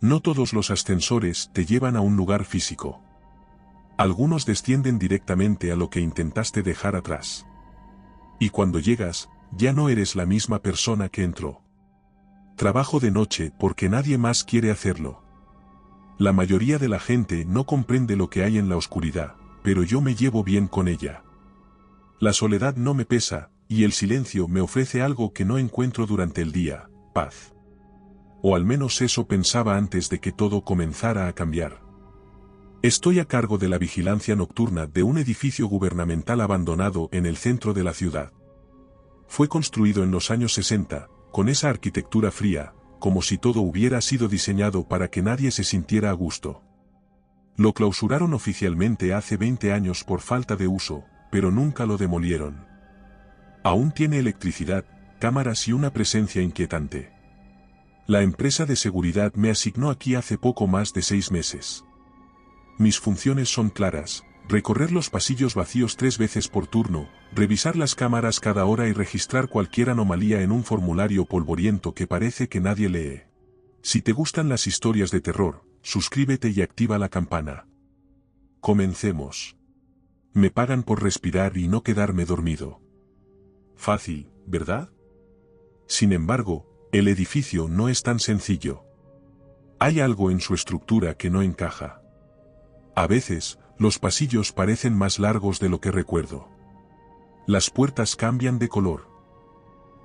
No todos los ascensores te llevan a un lugar físico. Algunos descienden directamente a lo que intentaste dejar atrás. Y cuando llegas, ya no eres la misma persona que entró. Trabajo de noche porque nadie más quiere hacerlo. La mayoría de la gente no comprende lo que hay en la oscuridad, pero yo me llevo bien con ella. La soledad no me pesa, y el silencio me ofrece algo que no encuentro durante el día, paz. O al menos eso pensaba antes de que todo comenzara a cambiar. Estoy a cargo de la vigilancia nocturna de un edificio gubernamental abandonado en el centro de la ciudad. Fue construido en los años 60, con esa arquitectura fría, como si todo hubiera sido diseñado para que nadie se sintiera a gusto. Lo clausuraron oficialmente hace 20 años por falta de uso, pero nunca lo demolieron. Aún tiene electricidad, cámaras y una presencia inquietante. La empresa de seguridad me asignó aquí hace poco más de 6 meses. Mis funciones son claras: recorrer los pasillos vacíos 3 veces por turno, revisar las cámaras cada hora y registrar cualquier anomalía en un formulario polvoriento que parece que nadie lee. Si te gustan las historias de terror, suscríbete y activa la campana. Comencemos. Me pagan por respirar y no quedarme dormido. Fácil, ¿verdad? Sin embargo, el edificio no es tan sencillo. Hay algo en su estructura que no encaja. A veces, los pasillos parecen más largos de lo que recuerdo. Las puertas cambian de color.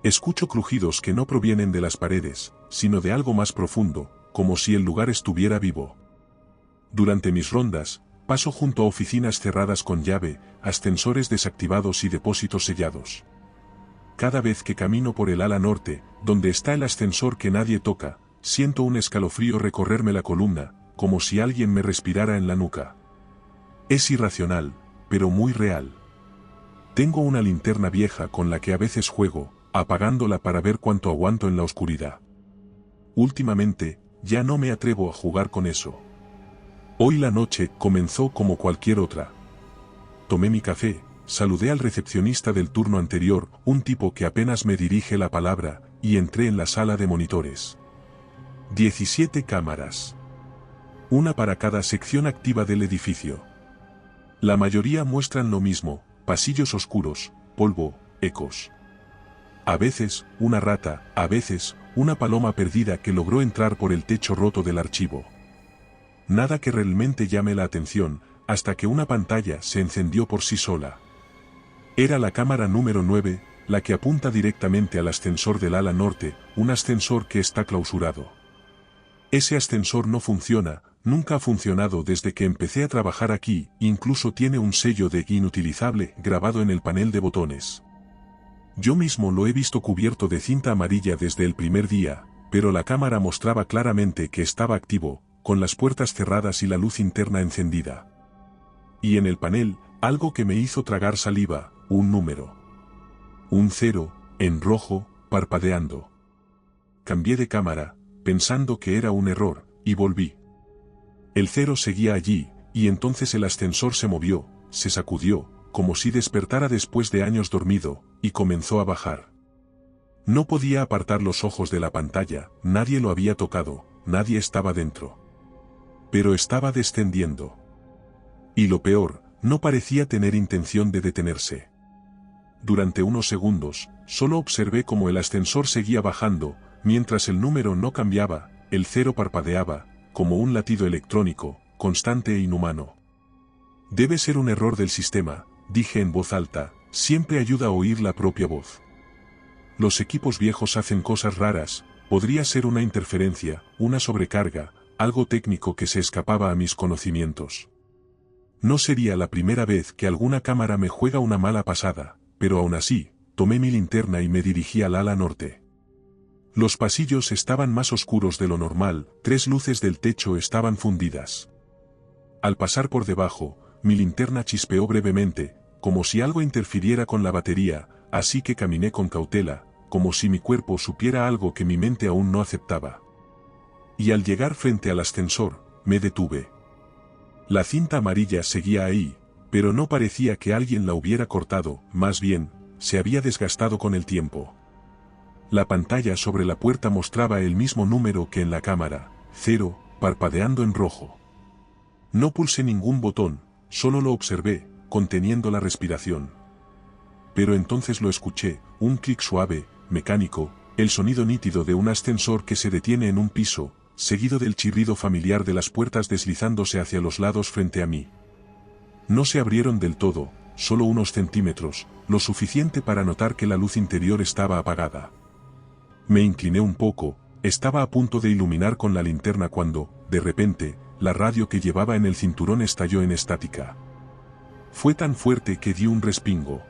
Escucho crujidos que no provienen de las paredes, sino de algo más profundo, como si el lugar estuviera vivo. Durante mis rondas, paso junto a oficinas cerradas con llave, ascensores desactivados y depósitos sellados. Cada vez que camino por el ala norte, donde está el ascensor que nadie toca, siento un escalofrío recorrerme la columna, como si alguien me respirara en la nuca. Es irracional, pero muy real. Tengo una linterna vieja con la que a veces juego, apagándola para ver cuánto aguanto en la oscuridad. Últimamente, ya no me atrevo a jugar con eso. Hoy la noche comenzó como cualquier otra. Tomé mi café, saludé al recepcionista del turno anterior, un tipo que apenas me dirige la palabra, y entré en la sala de monitores. 17 cámaras. Una para cada sección activa del edificio. La mayoría muestran lo mismo: pasillos oscuros, polvo, ecos. A veces, una rata, a veces, una paloma perdida que logró entrar por el techo roto del archivo. Nada que realmente llame la atención, hasta que una pantalla se encendió por sí sola. Era la cámara número 9, la que apunta directamente al ascensor del ala norte, un ascensor que está clausurado. Ese ascensor no funciona, nunca ha funcionado desde que empecé a trabajar aquí, incluso tiene un sello de inutilizable grabado en el panel de botones. Yo mismo lo he visto cubierto de cinta amarilla desde el primer día, pero la cámara mostraba claramente que estaba activo, con las puertas cerradas y la luz interna encendida. Y en el panel, algo que me hizo tragar saliva: un número. Un 0, en rojo, parpadeando. Cambié de cámara, pensando que era un error, y volví. El 0 seguía allí, y entonces el ascensor se movió, se sacudió, como si despertara después de años dormido, y comenzó a bajar. No podía apartar los ojos de la pantalla, nadie lo había tocado, nadie estaba dentro. Pero estaba descendiendo. Y lo peor, no parecía tener intención de detenerse. Durante unos segundos, solo observé cómo el ascensor seguía bajando, mientras el número no cambiaba, el 0 parpadeaba, como un latido electrónico, constante e inhumano. Debe ser un error del sistema, dije en voz alta, siempre ayuda a oír la propia voz. Los equipos viejos hacen cosas raras, podría ser una interferencia, una sobrecarga, algo técnico que se escapaba a mis conocimientos. No sería la primera vez que alguna cámara me juega una mala pasada, pero aún así, tomé mi linterna y me dirigí al ala norte. Los pasillos estaban más oscuros de lo normal, 3 luces del techo estaban fundidas. Al pasar por debajo, mi linterna chispeó brevemente, como si algo interfiriera con la batería, así que caminé con cautela, como si mi cuerpo supiera algo que mi mente aún no aceptaba. Y al llegar frente al ascensor, me detuve. La cinta amarilla seguía ahí, pero no parecía que alguien la hubiera cortado, más bien, se había desgastado con el tiempo. La pantalla sobre la puerta mostraba el mismo número que en la cámara, 0, parpadeando en rojo. No pulsé ningún botón, solo lo observé, conteniendo la respiración. Pero entonces lo escuché, un clic suave, mecánico, el sonido nítido de un ascensor que se detiene en un piso, seguido del chirrido familiar de las puertas deslizándose hacia los lados frente a mí. No se abrieron del todo, solo unos centímetros, lo suficiente para notar que la luz interior estaba apagada. Me incliné un poco, estaba a punto de iluminar con la linterna cuando, de repente, la radio que llevaba en el cinturón estalló en estática. Fue tan fuerte que di un respingo.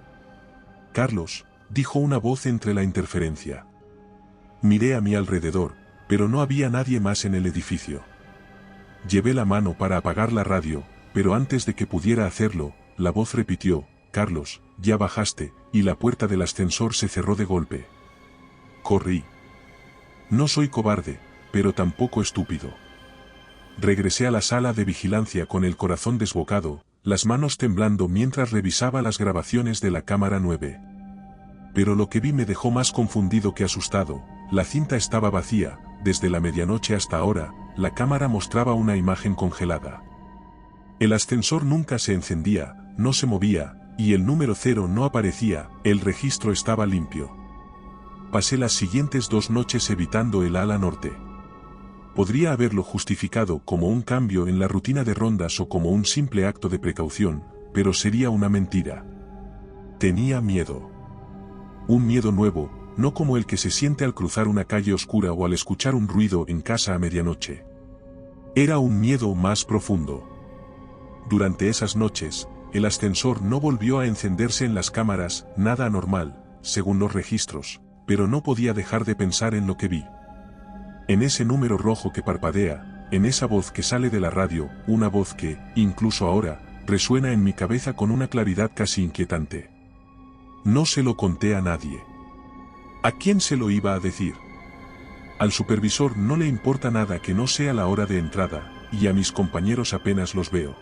«Carlos», dijo una voz entre la interferencia. Miré a mi alrededor, pero no había nadie más en el edificio. Llevé la mano para apagar la radio, pero antes de que pudiera hacerlo, la voz repitió, «Carlos, ya bajaste», y la puerta del ascensor se cerró de golpe. Corrí. No soy cobarde, pero tampoco estúpido. Regresé a la sala de vigilancia con el corazón desbocado, las manos temblando mientras revisaba las grabaciones de la cámara 9. Pero lo que vi me dejó más confundido que asustado. La cinta estaba vacía, desde la medianoche hasta ahora, la cámara mostraba una imagen congelada. El ascensor nunca se encendía, no se movía, y el número 0 no aparecía, el registro estaba limpio. Pasé las siguientes 2 noches evitando el ala norte. Podría haberlo justificado como un cambio en la rutina de rondas o como un simple acto de precaución, pero sería una mentira. Tenía miedo. Un miedo nuevo, no como el que se siente al cruzar una calle oscura o al escuchar un ruido en casa a medianoche. Era un miedo más profundo. Durante esas noches, el ascensor no volvió a encenderse en las cámaras, nada anormal, según los registros, pero no podía dejar de pensar en lo que vi. En ese número rojo que parpadea, en esa voz que sale de la radio, una voz que, incluso ahora, resuena en mi cabeza con una claridad casi inquietante. No se lo conté a nadie. ¿A quién se lo iba a decir? Al supervisor no le importa nada que no sea la hora de entrada, y a mis compañeros apenas los veo.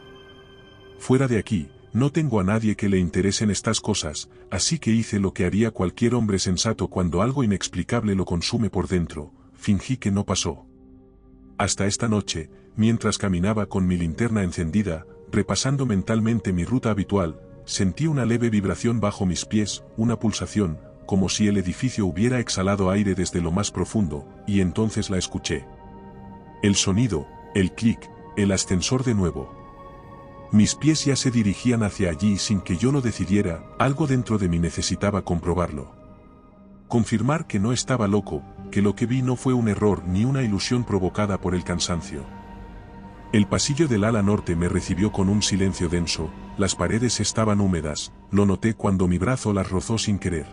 Fuera de aquí, no tengo a nadie que le interesen estas cosas, así que hice lo que haría cualquier hombre sensato cuando algo inexplicable lo consume por dentro, fingí que no pasó. Hasta esta noche, mientras caminaba con mi linterna encendida, repasando mentalmente mi ruta habitual, sentí una leve vibración bajo mis pies, una pulsación, como si el edificio hubiera exhalado aire desde lo más profundo, y entonces la escuché. El sonido, el clic, el ascensor de nuevo. Mis pies ya se dirigían hacia allí sin que yo lo decidiera, algo dentro de mí necesitaba comprobarlo. Confirmar que no estaba loco, que lo que vi no fue un error ni una ilusión provocada por el cansancio. El pasillo del ala norte me recibió con un silencio denso, las paredes estaban húmedas, lo noté cuando mi brazo las rozó sin querer.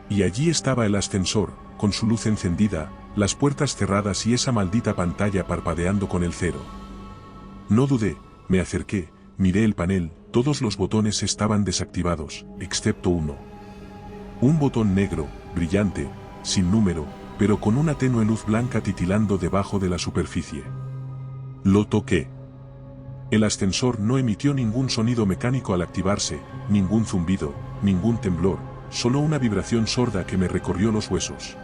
Y allí estaba el ascensor, con su luz encendida, las puertas cerradas y esa maldita pantalla parpadeando con el 0. No dudé, me acerqué, miré el panel, todos los botones estaban desactivados, excepto uno. Un botón negro, brillante, sin número, pero con una tenue luz blanca titilando debajo de la superficie. Lo toqué. El ascensor no emitió ningún sonido mecánico al activarse, ningún zumbido, ningún temblor, solo una vibración sorda que me recorrió los huesos.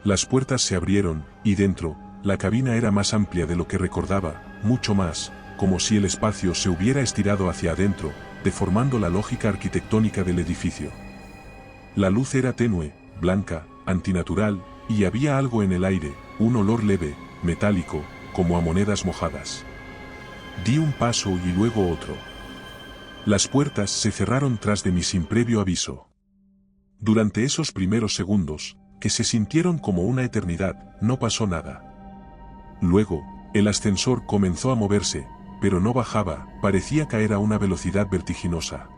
Las puertas se abrieron, y dentro, la cabina era más amplia de lo que recordaba, mucho más, como si el espacio se hubiera estirado hacia adentro, deformando la lógica arquitectónica del edificio. La luz era tenue, blanca, antinatural, y había algo en el aire, un olor leve, metálico, como a monedas mojadas. Di un paso y luego otro. Las puertas se cerraron tras de mí sin previo aviso. Durante esos primeros segundos, que se sintieron como una eternidad, no pasó nada. Luego, el ascensor comenzó a moverse, pero no bajaba, parecía caer a una velocidad vertiginosa.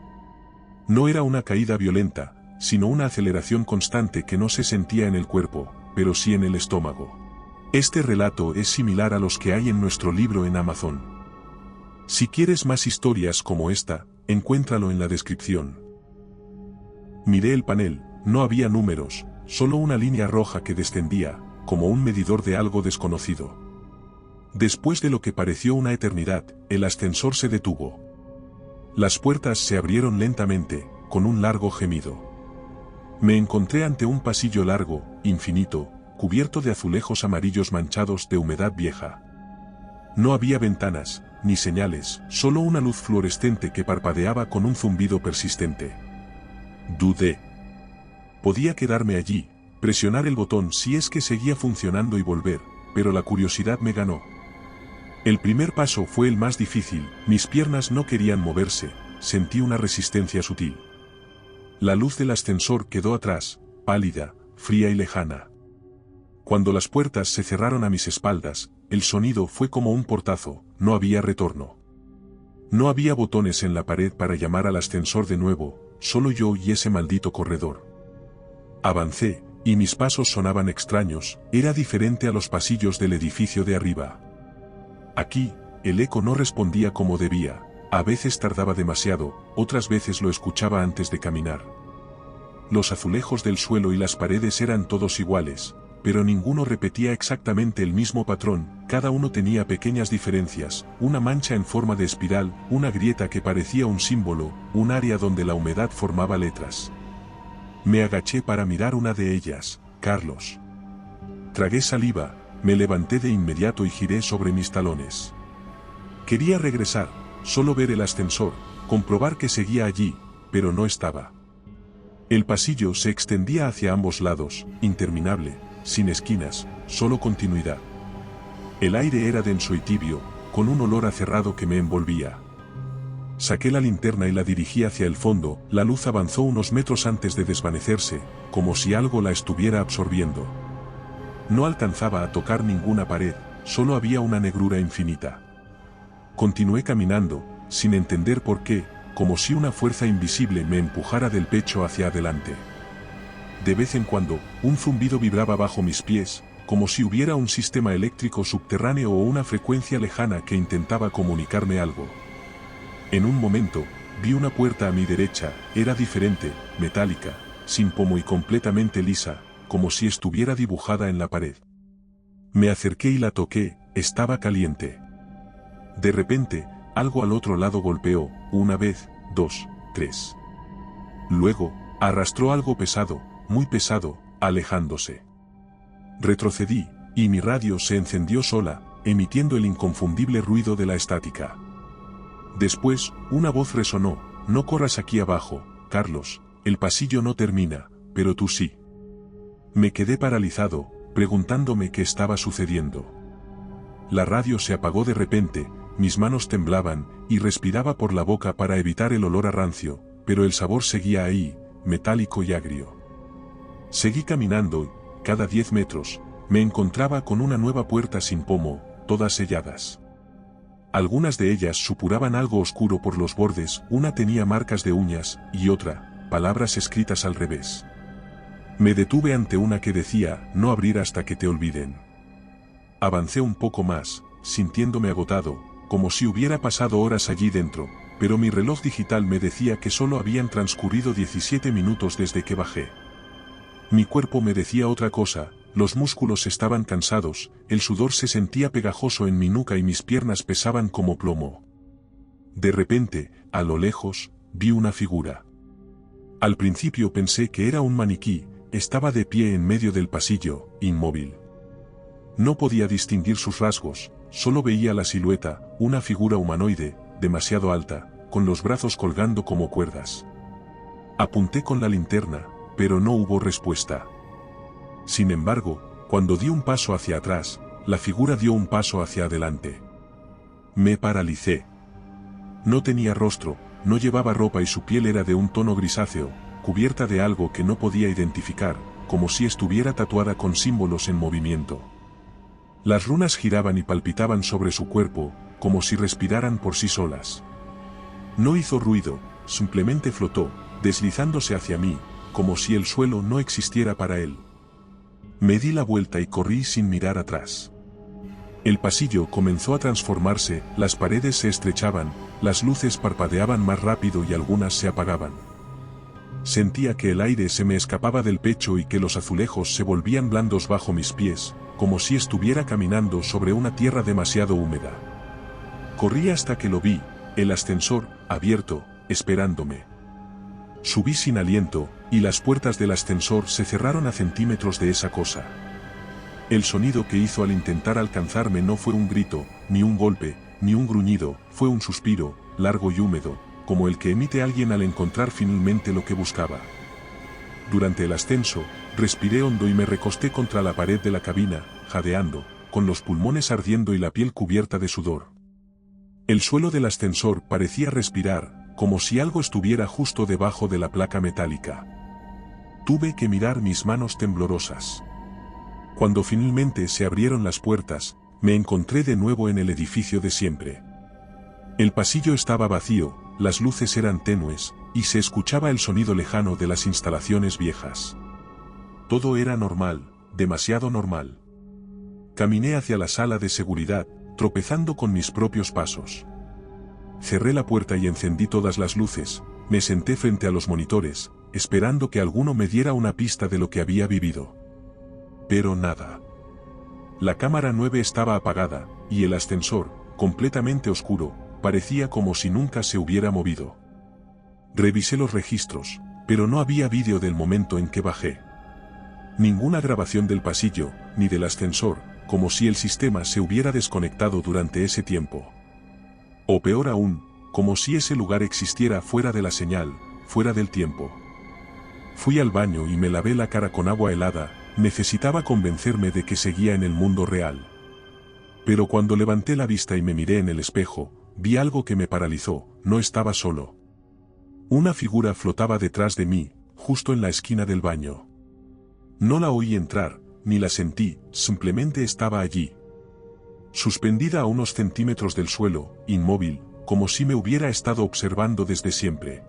No era una caída violenta, sino una aceleración constante que no se sentía en el cuerpo, pero sí en el estómago. Este relato es similar a los que hay en nuestro libro en Amazon. Si quieres más historias como esta, encuéntralo en la descripción. Miré el panel, no había números, solo una línea roja que descendía, como un medidor de algo desconocido. Después de lo que pareció una eternidad, el ascensor se detuvo. Las puertas se abrieron lentamente, con un largo gemido. Me encontré ante un pasillo largo, infinito, cubierto de azulejos amarillos manchados de humedad vieja. No había ventanas, ni señales, solo una luz fluorescente que parpadeaba con un zumbido persistente. Dudé. Podía quedarme allí, presionar el botón si es que seguía funcionando y volver, pero la curiosidad me ganó. El primer paso fue el más difícil, mis piernas no querían moverse, sentí una resistencia sutil. La luz del ascensor quedó atrás, pálida, fría y lejana. Cuando las puertas se cerraron a mis espaldas, el sonido fue como un portazo, no había retorno. No había botones en la pared para llamar al ascensor de nuevo, solo yo y ese maldito corredor. Avancé, y mis pasos sonaban extraños, era diferente a los pasillos del edificio de arriba. Aquí, el eco no respondía como debía, a veces tardaba demasiado, otras veces lo escuchaba antes de caminar. Los azulejos del suelo y las paredes eran todos iguales, pero ninguno repetía exactamente el mismo patrón, cada uno tenía pequeñas diferencias, una mancha en forma de espiral, una grieta que parecía un símbolo, un área donde la humedad formaba letras. Me agaché para mirar una de ellas, Carlos. Tragué saliva, me levanté de inmediato y giré sobre mis talones. Quería regresar, solo ver el ascensor, comprobar que seguía allí, pero no estaba. El pasillo se extendía hacia ambos lados, interminable, sin esquinas, solo continuidad. El aire era denso y tibio, con un olor a cerrado que me envolvía. Saqué la linterna y la dirigí hacia el fondo, la luz avanzó unos metros antes de desvanecerse, como si algo la estuviera absorbiendo. No alcanzaba a tocar ninguna pared, solo había una negrura infinita. Continué caminando, sin entender por qué, como si una fuerza invisible me empujara del pecho hacia adelante. De vez en cuando, un zumbido vibraba bajo mis pies, como si hubiera un sistema eléctrico subterráneo o una frecuencia lejana que intentaba comunicarme algo. En un momento, vi una puerta a mi derecha, era diferente, metálica, sin pomo y completamente lisa, como si estuviera dibujada en la pared. Me acerqué y la toqué, estaba caliente. De repente, algo al otro lado golpeó, una vez, dos, tres. Luego, arrastró algo pesado, muy pesado, alejándose. Retrocedí, y mi radio se encendió sola, emitiendo el inconfundible ruido de la estática. Después, una voz resonó, no corras aquí abajo, Carlos, el pasillo no termina, pero tú sí. Me quedé paralizado, preguntándome qué estaba sucediendo. La radio se apagó de repente, mis manos temblaban, y respiraba por la boca para evitar el olor a rancio, pero el sabor seguía ahí, metálico y agrio. Seguí caminando y, cada 10 metros, me encontraba con una nueva puerta sin pomo, todas selladas. Algunas de ellas supuraban algo oscuro por los bordes, una tenía marcas de uñas, y otra, palabras escritas al revés. Me detuve ante una que decía, no abrir hasta que te olviden. Avancé un poco más, sintiéndome agotado, como si hubiera pasado horas allí dentro, pero mi reloj digital me decía que solo habían transcurrido 17 minutos desde que bajé. Mi cuerpo me decía otra cosa, los músculos estaban cansados, el sudor se sentía pegajoso en mi nuca y mis piernas pesaban como plomo. De repente, a lo lejos, vi una figura. Al principio pensé que era un maniquí, estaba de pie en medio del pasillo, inmóvil. No podía distinguir sus rasgos, solo veía la silueta, una figura humanoide, demasiado alta, con los brazos colgando como cuerdas. Apunté con la linterna, pero no hubo respuesta. Sin embargo, cuando di un paso hacia atrás, la figura dio un paso hacia adelante. Me paralicé. No tenía rostro, no llevaba ropa y su piel era de un tono grisáceo, cubierta de algo que no podía identificar, como si estuviera tatuada con símbolos en movimiento. Las runas giraban y palpitaban sobre su cuerpo, como si respiraran por sí solas. No hizo ruido, simplemente flotó, deslizándose hacia mí, como si el suelo no existiera para él. Me di la vuelta y corrí sin mirar atrás. El pasillo comenzó a transformarse, las paredes se estrechaban, las luces parpadeaban más rápido y algunas se apagaban. Sentía que el aire se me escapaba del pecho y que los azulejos se volvían blandos bajo mis pies, como si estuviera caminando sobre una tierra demasiado húmeda. Corrí hasta que lo vi, el ascensor, abierto, esperándome. Subí sin aliento, y las puertas del ascensor se cerraron a centímetros de esa cosa. El sonido que hizo al intentar alcanzarme no fue un grito, ni un golpe, ni un gruñido, fue un suspiro, largo y húmedo, como el que emite alguien al encontrar finalmente lo que buscaba. Durante el ascenso, respiré hondo y me recosté contra la pared de la cabina, jadeando, con los pulmones ardiendo y la piel cubierta de sudor. El suelo del ascensor parecía respirar, como si algo estuviera justo debajo de la placa metálica. Tuve que mirar mis manos temblorosas. Cuando finalmente se abrieron las puertas, me encontré de nuevo en el edificio de siempre. El pasillo estaba vacío, las luces eran tenues, y se escuchaba el sonido lejano de las instalaciones viejas. Todo era normal, demasiado normal. Caminé hacia la sala de seguridad, tropezando con mis propios pasos. Cerré la puerta y encendí todas las luces, me senté frente a los monitores, esperando que alguno me diera una pista de lo que había vivido. Pero nada. La cámara 9 estaba apagada, y el ascensor, completamente oscuro, parecía como si nunca se hubiera movido. Revisé los registros, pero no había vídeo del momento en que bajé. Ninguna grabación del pasillo, ni del ascensor, como si el sistema se hubiera desconectado durante ese tiempo. O peor aún, como si ese lugar existiera fuera de la señal, fuera del tiempo. Fui al baño y me lavé la cara con agua helada, necesitaba convencerme de que seguía en el mundo real. Pero cuando levanté la vista y me miré en el espejo, vi algo que me paralizó, no estaba solo. Una figura flotaba detrás de mí, justo en la esquina del baño. No la oí entrar, ni la sentí, simplemente estaba allí. Suspendida a unos centímetros del suelo, inmóvil, como si me hubiera estado observando desde siempre.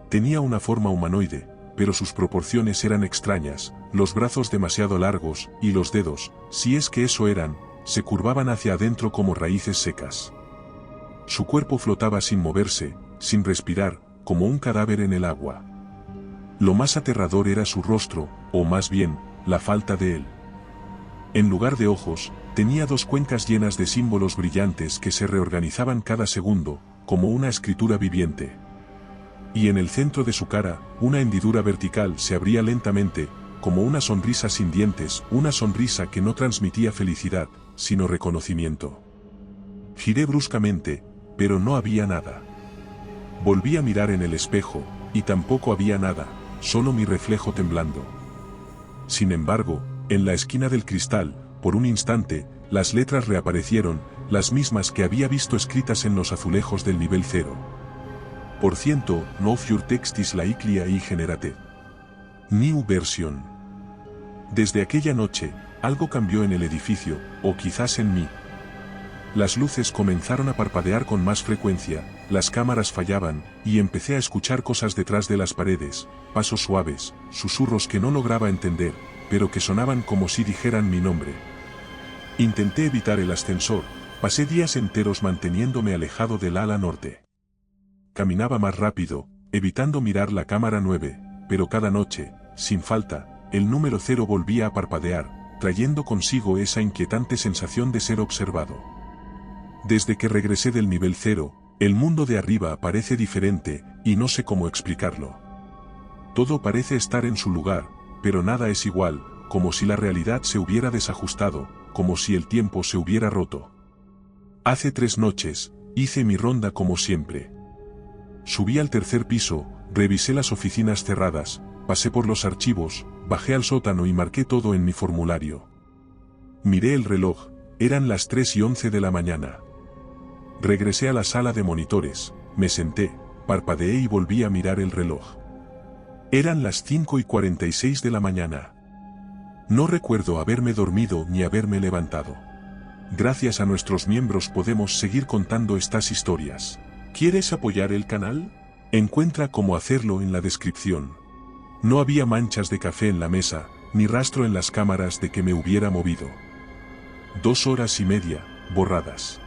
Tenía una forma humanoide, pero sus proporciones eran extrañas, los brazos demasiado largos, y los dedos, si es que eso eran, se curvaban hacia adentro como raíces secas. Su cuerpo flotaba sin moverse, sin respirar, como un cadáver en el agua. Lo más aterrador era su rostro, o más bien, la falta de él. En lugar de ojos, tenía dos cuencas llenas de símbolos brillantes que se reorganizaban cada segundo, como una escritura viviente. Y en el centro de su cara, una hendidura vertical se abría lentamente, como una sonrisa sin dientes, una sonrisa que no transmitía felicidad, sino reconocimiento. Giré bruscamente, pero no había nada. Volví a mirar en el espejo, y tampoco había nada, solo mi reflejo temblando. Sin embargo, en la esquina del cristal, por un instante, las letras reaparecieron, las mismas que había visto escritas en los azulejos del nivel 0. Por ciento, no your text is likely y generated. New version. Desde aquella noche, algo cambió en el edificio, o quizás en mí. Las luces comenzaron a parpadear con más frecuencia, las cámaras fallaban, y empecé a escuchar cosas detrás de las paredes, pasos suaves, susurros que no lograba entender, pero que sonaban como si dijeran mi nombre. Intenté evitar el ascensor, pasé días enteros manteniéndome alejado del ala norte. Caminaba más rápido, evitando mirar la cámara 9, pero cada noche, sin falta, el número 0 volvía a parpadear, trayendo consigo esa inquietante sensación de ser observado. Desde que regresé del nivel 0, el mundo de arriba parece diferente, y no sé cómo explicarlo. Todo parece estar en su lugar, pero nada es igual, como si la realidad se hubiera desajustado, como si el tiempo se hubiera roto. Hace 3 noches, hice mi ronda como siempre. Subí al tercer piso, revisé las oficinas cerradas, pasé por los archivos, bajé al sótano y marqué todo en mi formulario. Miré el reloj, eran las 3:11 de la mañana. Regresé a la sala de monitores, me senté, parpadeé y volví a mirar el reloj. Eran las 5:46 de la mañana. No recuerdo haberme dormido ni haberme levantado. Gracias a nuestros miembros podemos seguir contando estas historias. ¿Quieres apoyar el canal? Encuentra cómo hacerlo en la descripción. No había manchas de café en la mesa, ni rastro en las cámaras de que me hubiera movido. 2 horas y media, borradas.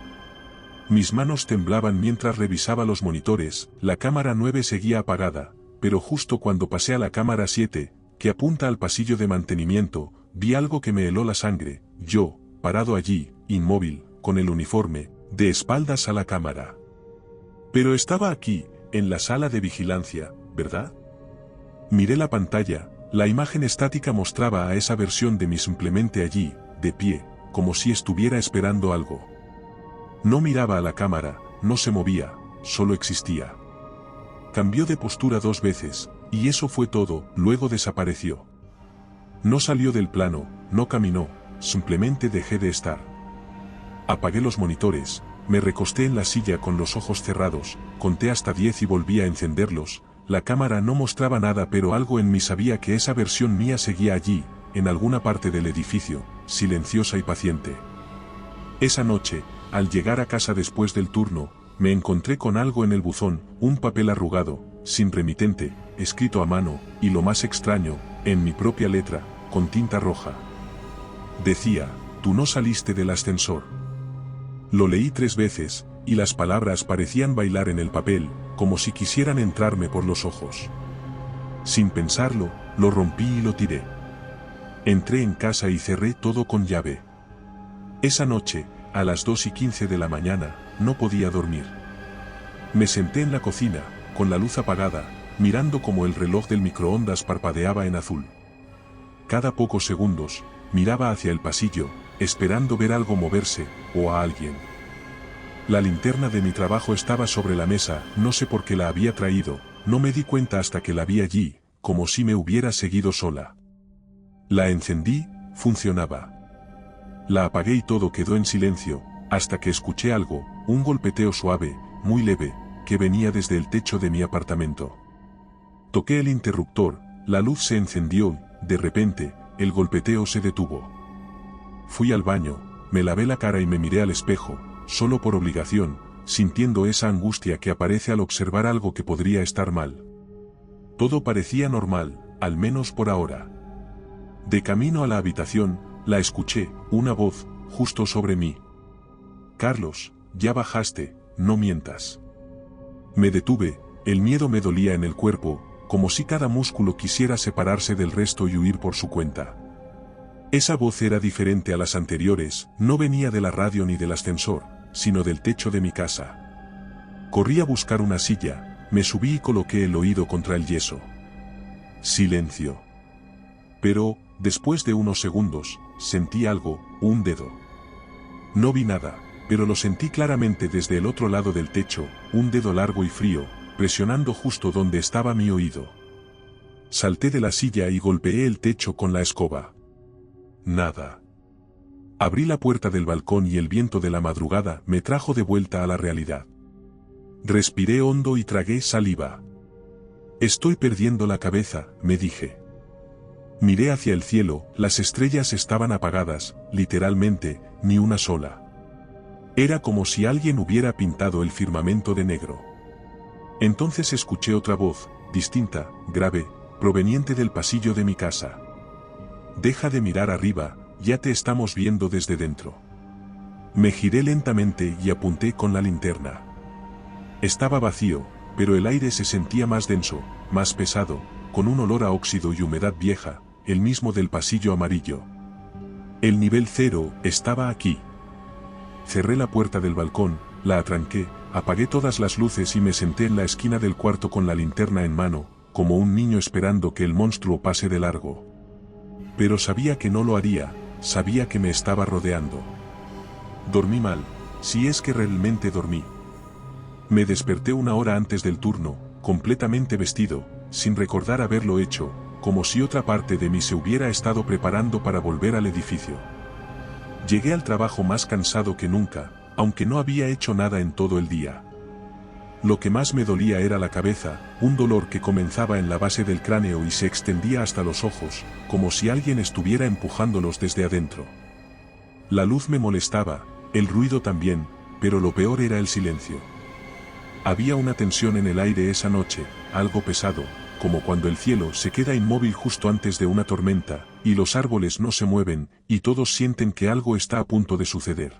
Mis manos temblaban mientras revisaba los monitores, la cámara 9 seguía apagada, pero justo cuando pasé a la cámara 7, que apunta al pasillo de mantenimiento, vi algo que me heló la sangre, yo, parado allí, inmóvil, con el uniforme, de espaldas a la cámara. Pero estaba aquí, en la sala de vigilancia, ¿verdad? Miré la pantalla, la imagen estática mostraba a esa versión de mí simplemente allí, de pie, como si estuviera esperando algo. No miraba a la cámara, no se movía, solo existía. Cambió de postura 2 veces, y eso fue todo, luego desapareció. No salió del plano, no caminó, simplemente dejé de estar. Apagué los monitores, me recosté en la silla con los ojos cerrados, conté hasta 10 y volví a encenderlos. La cámara no mostraba nada, pero algo en mí sabía que esa versión mía seguía allí, en alguna parte del edificio, silenciosa y paciente. Esa noche, al llegar a casa después del turno, me encontré con algo en el buzón, un papel arrugado, sin remitente, escrito a mano, y lo más extraño, en mi propia letra, con tinta roja. Decía: tú no saliste del ascensor. Lo leí 3 veces, y las palabras parecían bailar en el papel, como si quisieran entrarme por los ojos. Sin pensarlo, lo rompí y lo tiré. Entré en casa y cerré todo con llave. Esa noche, a las 2:15 de la mañana, no podía dormir. Me senté en la cocina, con la luz apagada, mirando cómo el reloj del microondas parpadeaba en azul. Cada pocos segundos, miraba hacia el pasillo, esperando ver algo moverse, o a alguien. La linterna de mi trabajo estaba sobre la mesa, no sé por qué la había traído, no me di cuenta hasta que la vi allí, como si me hubiera seguido sola. La encendí, funcionaba. La apagué y todo quedó en silencio, hasta que escuché algo, un golpeteo suave, muy leve, que venía desde el techo de mi apartamento. Toqué el interruptor, la luz se encendió, de repente, el golpeteo se detuvo. Fui al baño, me lavé la cara y me miré al espejo, solo por obligación, sintiendo esa angustia que aparece al observar algo que podría estar mal. Todo parecía normal, al menos por ahora. De camino a la habitación, la escuché, una voz, justo sobre mí. Carlos, ya bajaste, no mientas. Me detuve, el miedo me dolía en el cuerpo, como si cada músculo quisiera separarse del resto y huir por su cuenta. Esa voz era diferente a las anteriores, no venía de la radio ni del ascensor, sino del techo de mi casa. Corrí a buscar una silla, me subí y coloqué el oído contra el yeso. Silencio. Pero, después de unos segundos, sentí algo, un dedo. No vi nada, pero lo sentí claramente desde el otro lado del techo, un dedo largo y frío, presionando justo donde estaba mi oído. Salté de la silla y golpeé el techo con la escoba. Nada. Abrí la puerta del balcón y el viento de la madrugada me trajo de vuelta a la realidad. Respiré hondo y tragué saliva. Estoy perdiendo la cabeza, me dije. Miré hacia el cielo, las estrellas estaban apagadas, literalmente, ni una sola. Era como si alguien hubiera pintado el firmamento de negro. Entonces escuché otra voz, distinta, grave, proveniente del pasillo de mi casa. Deja de mirar arriba, ya te estamos viendo desde dentro. Me giré lentamente y apunté con la linterna. Estaba vacío, pero el aire se sentía más denso, más pesado, con un olor a óxido y humedad vieja, el mismo del pasillo amarillo. El nivel 0 estaba aquí. Cerré la puerta del balcón, la atranqué, apagué todas las luces y me senté en la esquina del cuarto con la linterna en mano, como un niño esperando que el monstruo pase de largo. Pero sabía que no lo haría, sabía que me estaba rodeando. Dormí mal, si es que realmente dormí. Me desperté 1 hora antes del turno, completamente vestido, sin recordar haberlo hecho, como si otra parte de mí se hubiera estado preparando para volver al edificio. Llegué al trabajo más cansado que nunca, aunque no había hecho nada en todo el día. Lo que más me dolía era la cabeza, un dolor que comenzaba en la base del cráneo y se extendía hasta los ojos, como si alguien estuviera empujándolos desde adentro. La luz me molestaba, el ruido también, pero lo peor era el silencio. Había una tensión en el aire esa noche, algo pesado, como cuando el cielo se queda inmóvil justo antes de una tormenta, y los árboles no se mueven, y todos sienten que algo está a punto de suceder.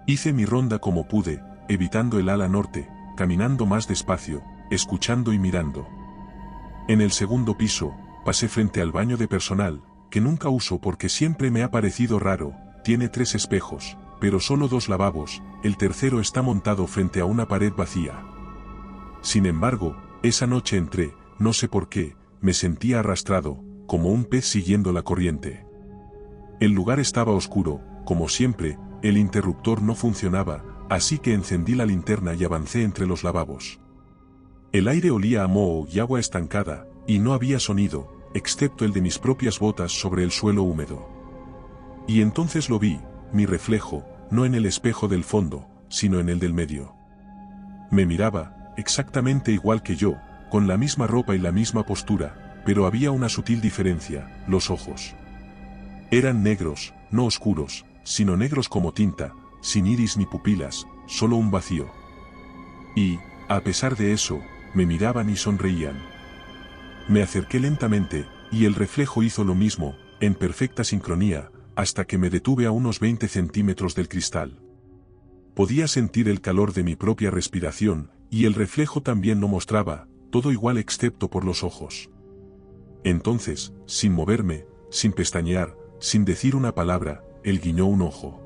Hice mi ronda como pude, evitando el ala norte, caminando más despacio, escuchando y mirando. En el segundo piso, pasé frente al baño de personal, que nunca uso porque siempre me ha parecido raro, tiene 3 espejos, pero solo 2 lavabos, el tercero está montado frente a una pared vacía. Sin embargo, esa noche entré, no sé por qué, me sentía arrastrado, como un pez siguiendo la corriente. El lugar estaba oscuro, como siempre, el interruptor no funcionaba, así que encendí la linterna y avancé entre los lavabos. El aire olía a moho y agua estancada, y no había sonido, excepto el de mis propias botas sobre el suelo húmedo. Y entonces lo vi, mi reflejo, no en el espejo del fondo, sino en el del medio. Me miraba, exactamente igual que yo, con la misma ropa y la misma postura, pero había una sutil diferencia, los ojos. Eran negros, no oscuros, sino negros como tinta, sin iris ni pupilas, solo un vacío. Y, a pesar de eso, me miraban y sonreían. Me acerqué lentamente, y el reflejo hizo lo mismo, en perfecta sincronía, hasta que me detuve a unos 20 centímetros del cristal. Podía sentir el calor de mi propia respiración, y el reflejo también lo mostraba, todo igual excepto por los ojos. Entonces, sin moverme, sin pestañear, sin decir una palabra, él guiñó un ojo.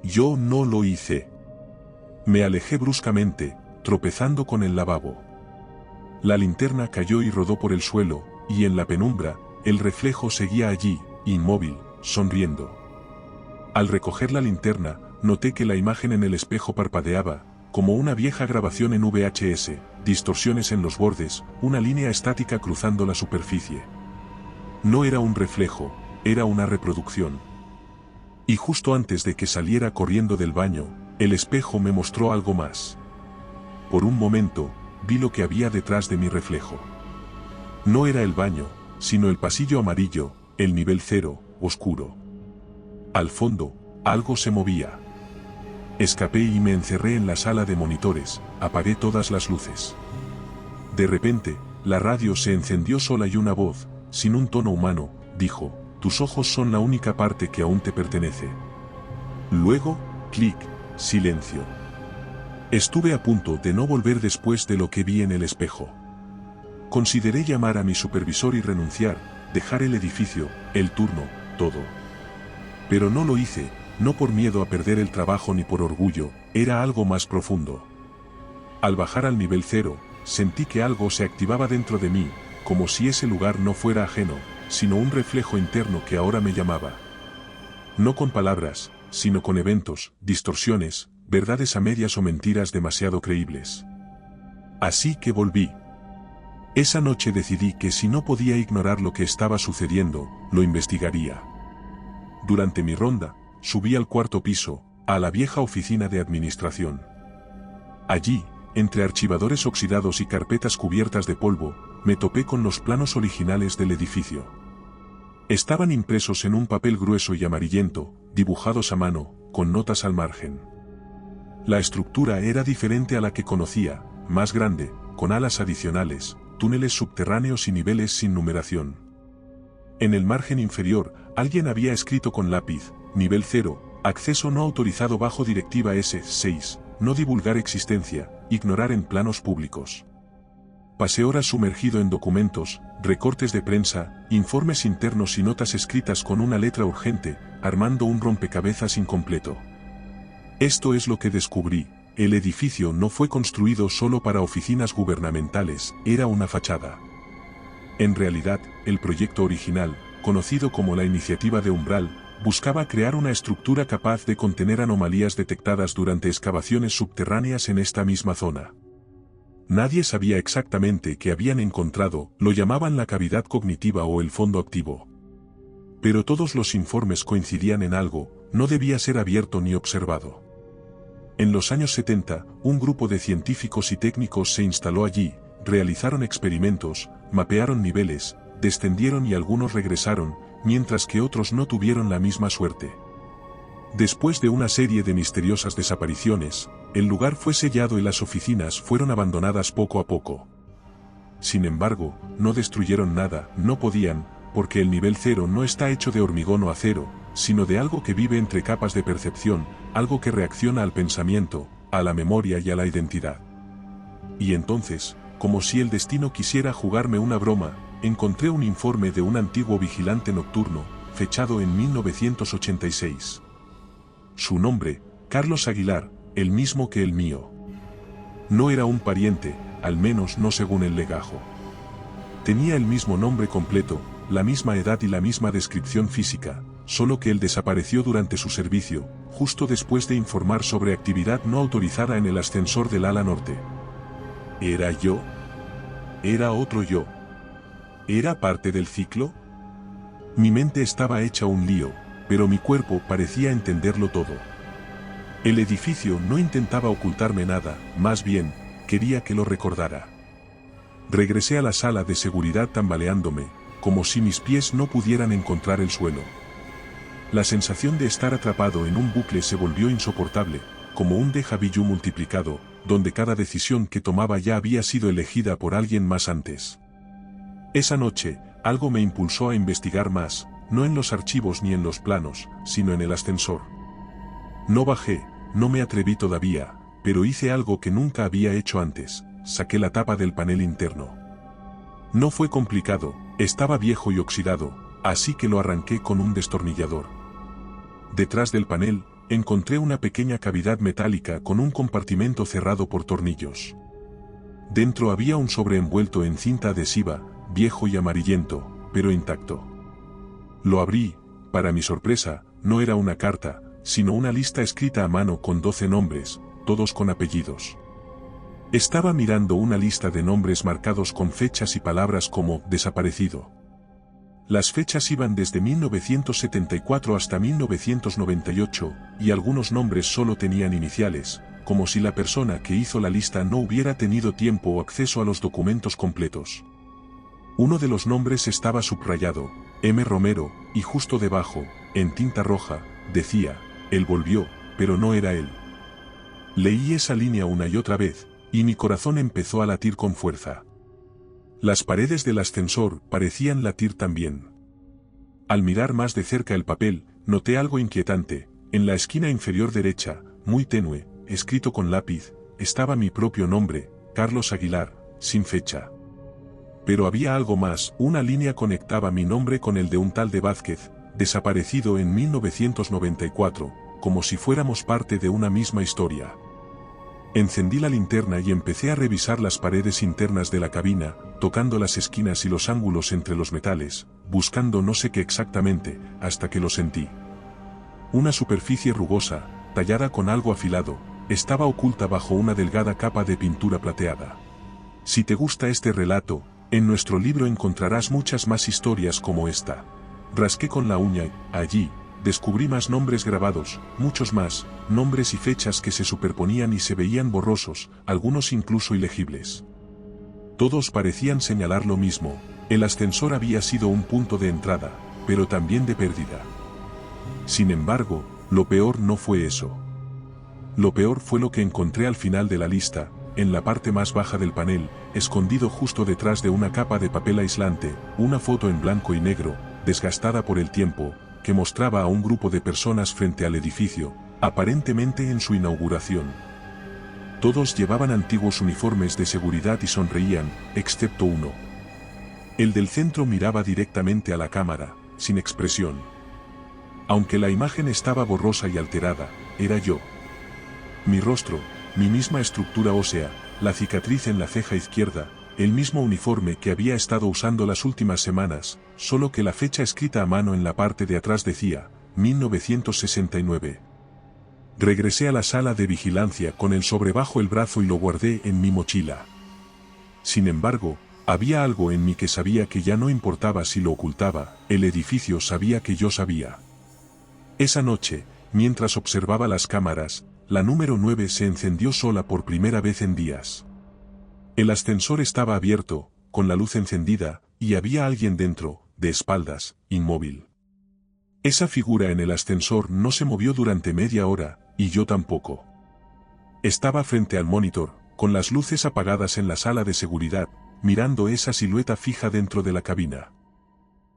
Yo no lo hice. Me alejé bruscamente, tropezando con el lavabo. La linterna cayó y rodó por el suelo, y en la penumbra, el reflejo seguía allí, inmóvil, sonriendo. Al recoger la linterna, noté que la imagen en el espejo parpadeaba, como una vieja grabación en VHS, distorsiones en los bordes, una línea estática cruzando la superficie. No era un reflejo, era una reproducción. Y justo antes de que saliera corriendo del baño, el espejo me mostró algo más. Por un momento, vi lo que había detrás de mi reflejo. No era el baño, sino el pasillo amarillo, el nivel 0, oscuro. Al fondo, algo se movía. Escapé y me encerré en la sala de monitores, apagué todas las luces. De repente, la radio se encendió sola y una voz, sin un tono humano, dijo, «Tus ojos son la única parte que aún te pertenece». Luego, clic, silencio. Estuve a punto de no volver después de lo que vi en el espejo. Consideré llamar a mi supervisor y renunciar, dejar el edificio, el turno, todo. Pero no lo hice, no por miedo a perder el trabajo ni por orgullo, era algo más profundo. Al bajar al nivel 0, sentí que algo se activaba dentro de mí, como si ese lugar no fuera ajeno, sino un reflejo interno que ahora me llamaba. No con palabras, sino con eventos, distorsiones, verdades a medias o mentiras demasiado creíbles. Así que volví. Esa noche decidí que si no podía ignorar lo que estaba sucediendo, lo investigaría. Durante mi ronda, subí al cuarto piso, a la vieja oficina de administración. Allí, entre archivadores oxidados y carpetas cubiertas de polvo, me topé con los planos originales del edificio. Estaban impresos en un papel grueso y amarillento, dibujados a mano, con notas al margen. La estructura era diferente a la que conocía, más grande, con alas adicionales, túneles subterráneos y niveles sin numeración. En el margen inferior, alguien había escrito con lápiz, nivel 0, acceso no autorizado bajo directiva S6, no divulgar existencia, ignorar en planos públicos. Pasé horas sumergido en documentos, recortes de prensa, informes internos y notas escritas con una letra urgente, armando un rompecabezas incompleto. Esto es lo que descubrí, el edificio no fue construido solo para oficinas gubernamentales, era una fachada. En realidad, el proyecto original, conocido como la Iniciativa de Umbral, buscaba crear una estructura capaz de contener anomalías detectadas durante excavaciones subterráneas en esta misma zona. Nadie sabía exactamente qué habían encontrado, lo llamaban la cavidad cognitiva o el fondo activo. Pero todos los informes coincidían en algo, no debía ser abierto ni observado. En los años 70, un grupo de científicos y técnicos se instaló allí, realizaron experimentos, mapearon niveles, descendieron y algunos regresaron, mientras que otros no tuvieron la misma suerte. Después de una serie de misteriosas desapariciones, el lugar fue sellado y las oficinas fueron abandonadas poco a poco. Sin embargo, no destruyeron nada, no podían, porque el nivel 0 no está hecho de hormigón o acero, sino de algo que vive entre capas de percepción, algo que reacciona al pensamiento, a la memoria y a la identidad. Y entonces, como si el destino quisiera jugarme una broma, encontré un informe de un antiguo vigilante nocturno, fechado en 1986. Su nombre, Carlos Aguilar, el mismo que el mío. No era un pariente, al menos no según el legajo. Tenía el mismo nombre completo, la misma edad y la misma descripción física, solo que él desapareció durante su servicio, justo después de informar sobre actividad no autorizada en el ascensor del ala norte. ¿Era yo? ¿Era otro yo? ¿Era parte del ciclo? Mi mente estaba hecha un lío, pero mi cuerpo parecía entenderlo todo. El edificio no intentaba ocultarme nada, más bien, quería que lo recordara. Regresé a la sala de seguridad tambaleándome, como si mis pies no pudieran encontrar el suelo. La sensación de estar atrapado en un bucle se volvió insoportable, como un déjà vu multiplicado, donde cada decisión que tomaba ya había sido elegida por alguien más antes. Esa noche, algo me impulsó a investigar más, no en los archivos ni en los planos, sino en el ascensor. No bajé, no me atreví todavía, pero hice algo que nunca había hecho antes, saqué la tapa del panel interno. No fue complicado, estaba viejo y oxidado, así que lo arranqué con un destornillador. Detrás del panel, encontré una pequeña cavidad metálica con un compartimento cerrado por tornillos. Dentro había un sobre envuelto en cinta adhesiva, viejo y amarillento, pero intacto. Lo abrí, para mi sorpresa, no era una carta, sino una lista escrita a mano con 12 nombres, todos con apellidos. Estaba mirando una lista de nombres marcados con fechas y palabras como desaparecido. Las fechas iban desde 1974 hasta 1998, y algunos nombres solo tenían iniciales, como si la persona que hizo la lista no hubiera tenido tiempo o acceso a los documentos completos. Uno de los nombres estaba subrayado, M. Romero, y justo debajo, en tinta roja, decía, él volvió, pero no era él. Leí esa línea una y otra vez, y mi corazón empezó a latir con fuerza. Las paredes del ascensor parecían latir también. Al mirar más de cerca el papel, noté algo inquietante. En la esquina inferior derecha, muy tenue, escrito con lápiz, estaba mi propio nombre, Carlos Aguilar, sin fecha. Pero había algo más, una línea conectaba mi nombre con el de un tal de Vázquez, desaparecido en 1994, como si fuéramos parte de una misma historia. Encendí la linterna y empecé a revisar las paredes internas de la cabina, tocando las esquinas y los ángulos entre los metales, buscando no sé qué exactamente, hasta que lo sentí. Una superficie rugosa, tallada con algo afilado, estaba oculta bajo una delgada capa de pintura plateada. Si te gusta este relato, en nuestro libro encontrarás muchas más historias como esta. Rasqué con la uña y, allí, descubrí más nombres grabados, muchos más, nombres y fechas que se superponían y se veían borrosos, algunos incluso ilegibles. Todos parecían señalar lo mismo, el ascensor había sido un punto de entrada, pero también de pérdida. Sin embargo, lo peor no fue eso. Lo peor fue lo que encontré al final de la lista, en la parte más baja del panel, escondido justo detrás de una capa de papel aislante, una foto en blanco y negro, desgastada por el tiempo, que mostraba a un grupo de personas frente al edificio, aparentemente en su inauguración. Todos llevaban antiguos uniformes de seguridad y sonreían, excepto uno. El del centro miraba directamente a la cámara, sin expresión. Aunque la imagen estaba borrosa y alterada, era yo. Mi rostro, mi misma estructura ósea, la cicatriz en la ceja izquierda, el mismo uniforme que había estado usando las últimas semanas, solo que la fecha escrita a mano en la parte de atrás decía, 1969. Regresé a la sala de vigilancia con el sobre bajo el brazo y lo guardé en mi mochila. Sin embargo, había algo en mí que sabía que ya no importaba si lo ocultaba, el edificio sabía que yo sabía. Esa noche, mientras observaba las cámaras, la número 9 se encendió sola por primera vez en días. El ascensor estaba abierto, con la luz encendida, y había alguien dentro, de espaldas, inmóvil. Esa figura en el ascensor no se movió durante media hora, y yo tampoco. Estaba frente al monitor, con las luces apagadas en la sala de seguridad, mirando esa silueta fija dentro de la cabina.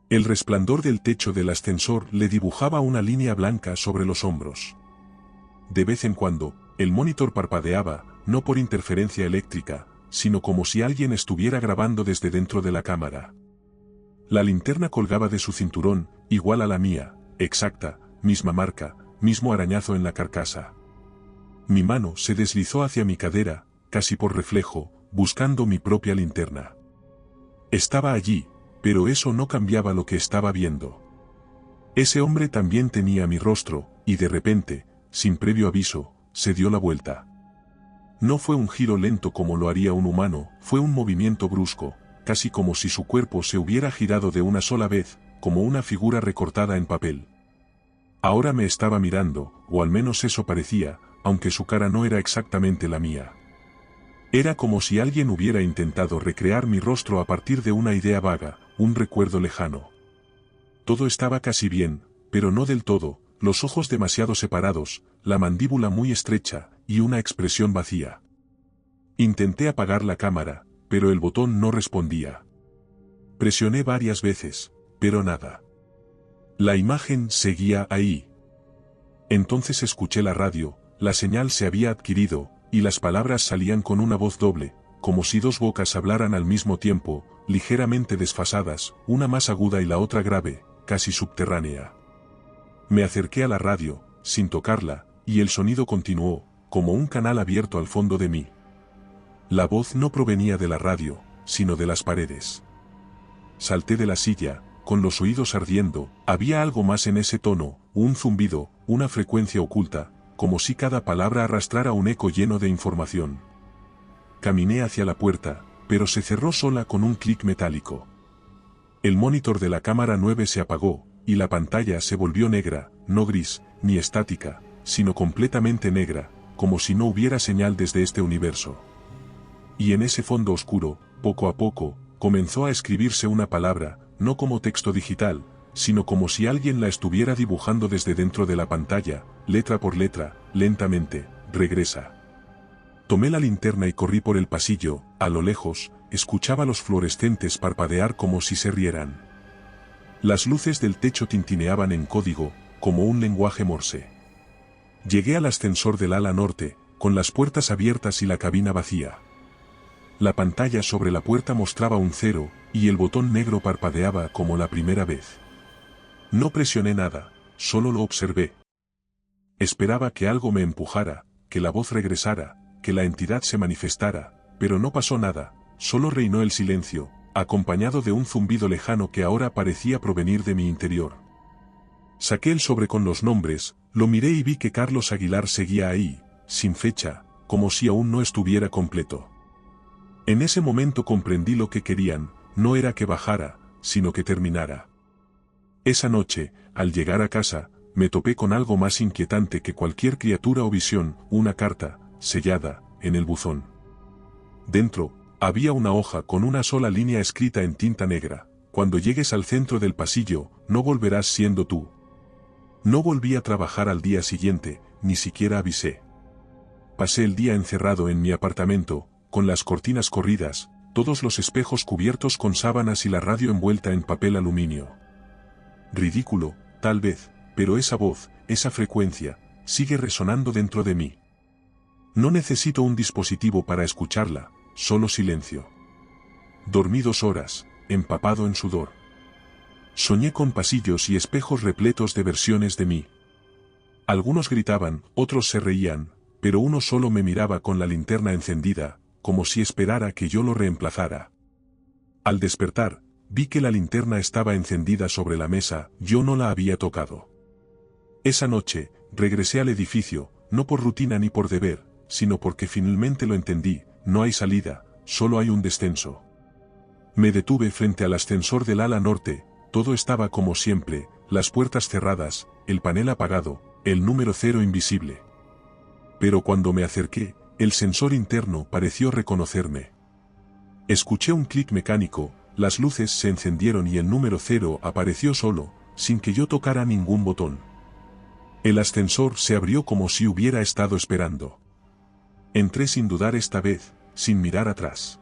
El resplandor del techo del ascensor le dibujaba una línea blanca sobre los hombros. De vez en cuando, el monitor parpadeaba, no por interferencia eléctrica, sino como si alguien estuviera grabando desde dentro de la cámara. La linterna colgaba de su cinturón, igual a la mía, exacta, misma marca, mismo arañazo en la carcasa. Mi mano se deslizó hacia mi cadera, casi por reflejo, buscando mi propia linterna. Estaba allí, pero eso no cambiaba lo que estaba viendo. Ese hombre también tenía mi rostro, y de repente, sin previo aviso, se dio la vuelta. No fue un giro lento como lo haría un humano, fue un movimiento brusco, casi como si su cuerpo se hubiera girado de una sola vez, como una figura recortada en papel. Ahora me estaba mirando, o al menos eso parecía, aunque su cara no era exactamente la mía. Era como si alguien hubiera intentado recrear mi rostro a partir de una idea vaga, un recuerdo lejano. Todo estaba casi bien, pero no del todo, los ojos demasiado separados, la mandíbula muy estrecha, y una expresión vacía. Intenté apagar la cámara, pero el botón no respondía. Presioné varias veces, pero nada. La imagen seguía ahí. Entonces escuché la radio, la señal se había adquirido, y las palabras salían con una voz doble, como si dos bocas hablaran al mismo tiempo, ligeramente desfasadas, una más aguda y la otra grave, casi subterránea. Me acerqué a la radio, sin tocarla, y el sonido continuó, como un canal abierto al fondo de mí. La voz no provenía de la radio, sino de las paredes. Salté de la silla, con los oídos ardiendo, había algo más en ese tono, un zumbido, una frecuencia oculta, como si cada palabra arrastrara un eco lleno de información. Caminé hacia la puerta, pero se cerró sola con un clic metálico. El monitor de la cámara 9 se apagó, y la pantalla se volvió negra, no gris, ni estática, sino completamente negra, como si no hubiera señal desde este universo. Y en ese fondo oscuro, poco a poco, comenzó a escribirse una palabra, no como texto digital, sino como si alguien la estuviera dibujando desde dentro de la pantalla, letra por letra, lentamente: regresa. Tomé la linterna y corrí por el pasillo, a lo lejos, escuchaba los fluorescentes parpadear como si se rieran. Las luces del techo tintineaban en código, como un lenguaje morse. Llegué al ascensor del ala norte, con las puertas abiertas y la cabina vacía. La pantalla sobre la puerta mostraba un 0, y el botón negro parpadeaba como la primera vez. No presioné nada, solo lo observé. Esperaba que algo me empujara, que la voz regresara, que la entidad se manifestara, pero no pasó nada, solo reinó el silencio, acompañado de un zumbido lejano que ahora parecía provenir de mi interior. Saqué el sobre con los nombres, lo miré y vi que Carlos Aguilar seguía ahí, sin fecha, como si aún no estuviera completo. En ese momento comprendí lo que querían, no era que bajara, sino que terminara. Esa noche, al llegar a casa, me topé con algo más inquietante que cualquier criatura o visión, una carta, sellada, en el buzón. Dentro, había una hoja con una sola línea escrita en tinta negra: cuando llegues al centro del pasillo, no volverás siendo tú. No volví a trabajar al día siguiente, ni siquiera avisé. Pasé el día encerrado en mi apartamento, con las cortinas corridas, todos los espejos cubiertos con sábanas y la radio envuelta en papel aluminio. Ridículo, tal vez, pero esa voz, esa frecuencia, sigue resonando dentro de mí. No necesito un dispositivo para escucharla, solo silencio. Dormí 2 horas, empapado en sudor. Soñé con pasillos y espejos repletos de versiones de mí. Algunos gritaban, otros se reían, pero uno solo me miraba con la linterna encendida, como si esperara que yo lo reemplazara. Al despertar, vi que la linterna estaba encendida sobre la mesa, yo no la había tocado. Esa noche, regresé al edificio, no por rutina ni por deber, sino porque finalmente lo entendí: no hay salida, solo hay un descenso. Me detuve frente al ascensor del ala norte, todo estaba como siempre, las puertas cerradas, el panel apagado, el número 0 invisible. Pero cuando me acerqué, el sensor interno pareció reconocerme. Escuché un clic mecánico, las luces se encendieron y el número 0 apareció solo, sin que yo tocara ningún botón. El ascensor se abrió como si hubiera estado esperando. Entré sin dudar esta vez, sin mirar atrás.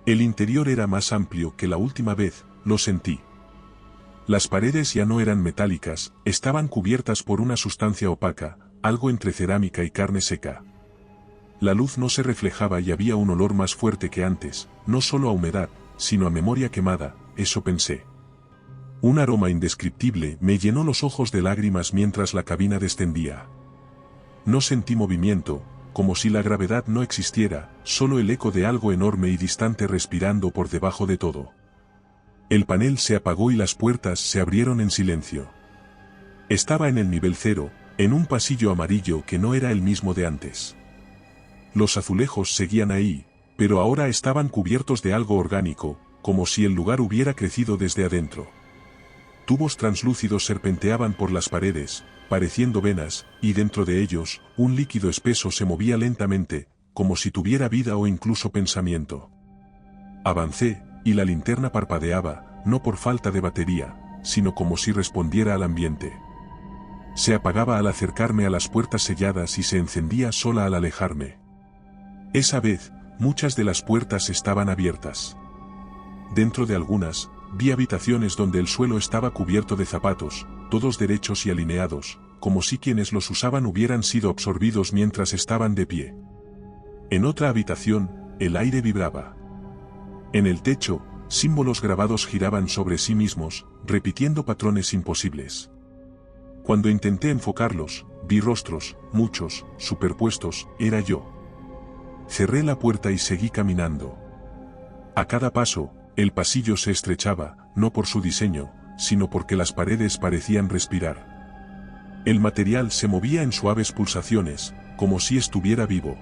El interior era más amplio que la última vez, lo sentí. Las paredes ya no eran metálicas, estaban cubiertas por una sustancia opaca, algo entre cerámica y carne seca. La luz no se reflejaba y había un olor más fuerte que antes, no solo a humedad, sino a memoria quemada, eso pensé. Un aroma indescriptible me llenó los ojos de lágrimas mientras la cabina descendía. No sentí movimiento, como si la gravedad no existiera, solo el eco de algo enorme y distante respirando por debajo de todo. El panel se apagó y las puertas se abrieron en silencio. Estaba en el nivel 0, en un pasillo amarillo que no era el mismo de antes. Los azulejos seguían ahí, pero ahora estaban cubiertos de algo orgánico, como si el lugar hubiera crecido desde adentro. Tubos translúcidos serpenteaban por las paredes, pareciendo venas, y dentro de ellos, un líquido espeso se movía lentamente, como si tuviera vida o incluso pensamiento. Avancé, y la linterna parpadeaba, no por falta de batería, sino como si respondiera al ambiente. Se apagaba al acercarme a las puertas selladas y se encendía sola al alejarme. Esa vez, muchas de las puertas estaban abiertas. Dentro de algunas, vi habitaciones donde el suelo estaba cubierto de zapatos, todos derechos y alineados, como si quienes los usaban hubieran sido absorbidos mientras estaban de pie. En otra habitación, el aire vibraba. En el techo, símbolos grabados giraban sobre sí mismos, repitiendo patrones imposibles. Cuando intenté enfocarlos, vi rostros, muchos, superpuestos, era yo. Cerré la puerta y seguí caminando. A cada paso, el pasillo se estrechaba, no por su diseño, sino porque las paredes parecían respirar. El material se movía en suaves pulsaciones, como si estuviera vivo.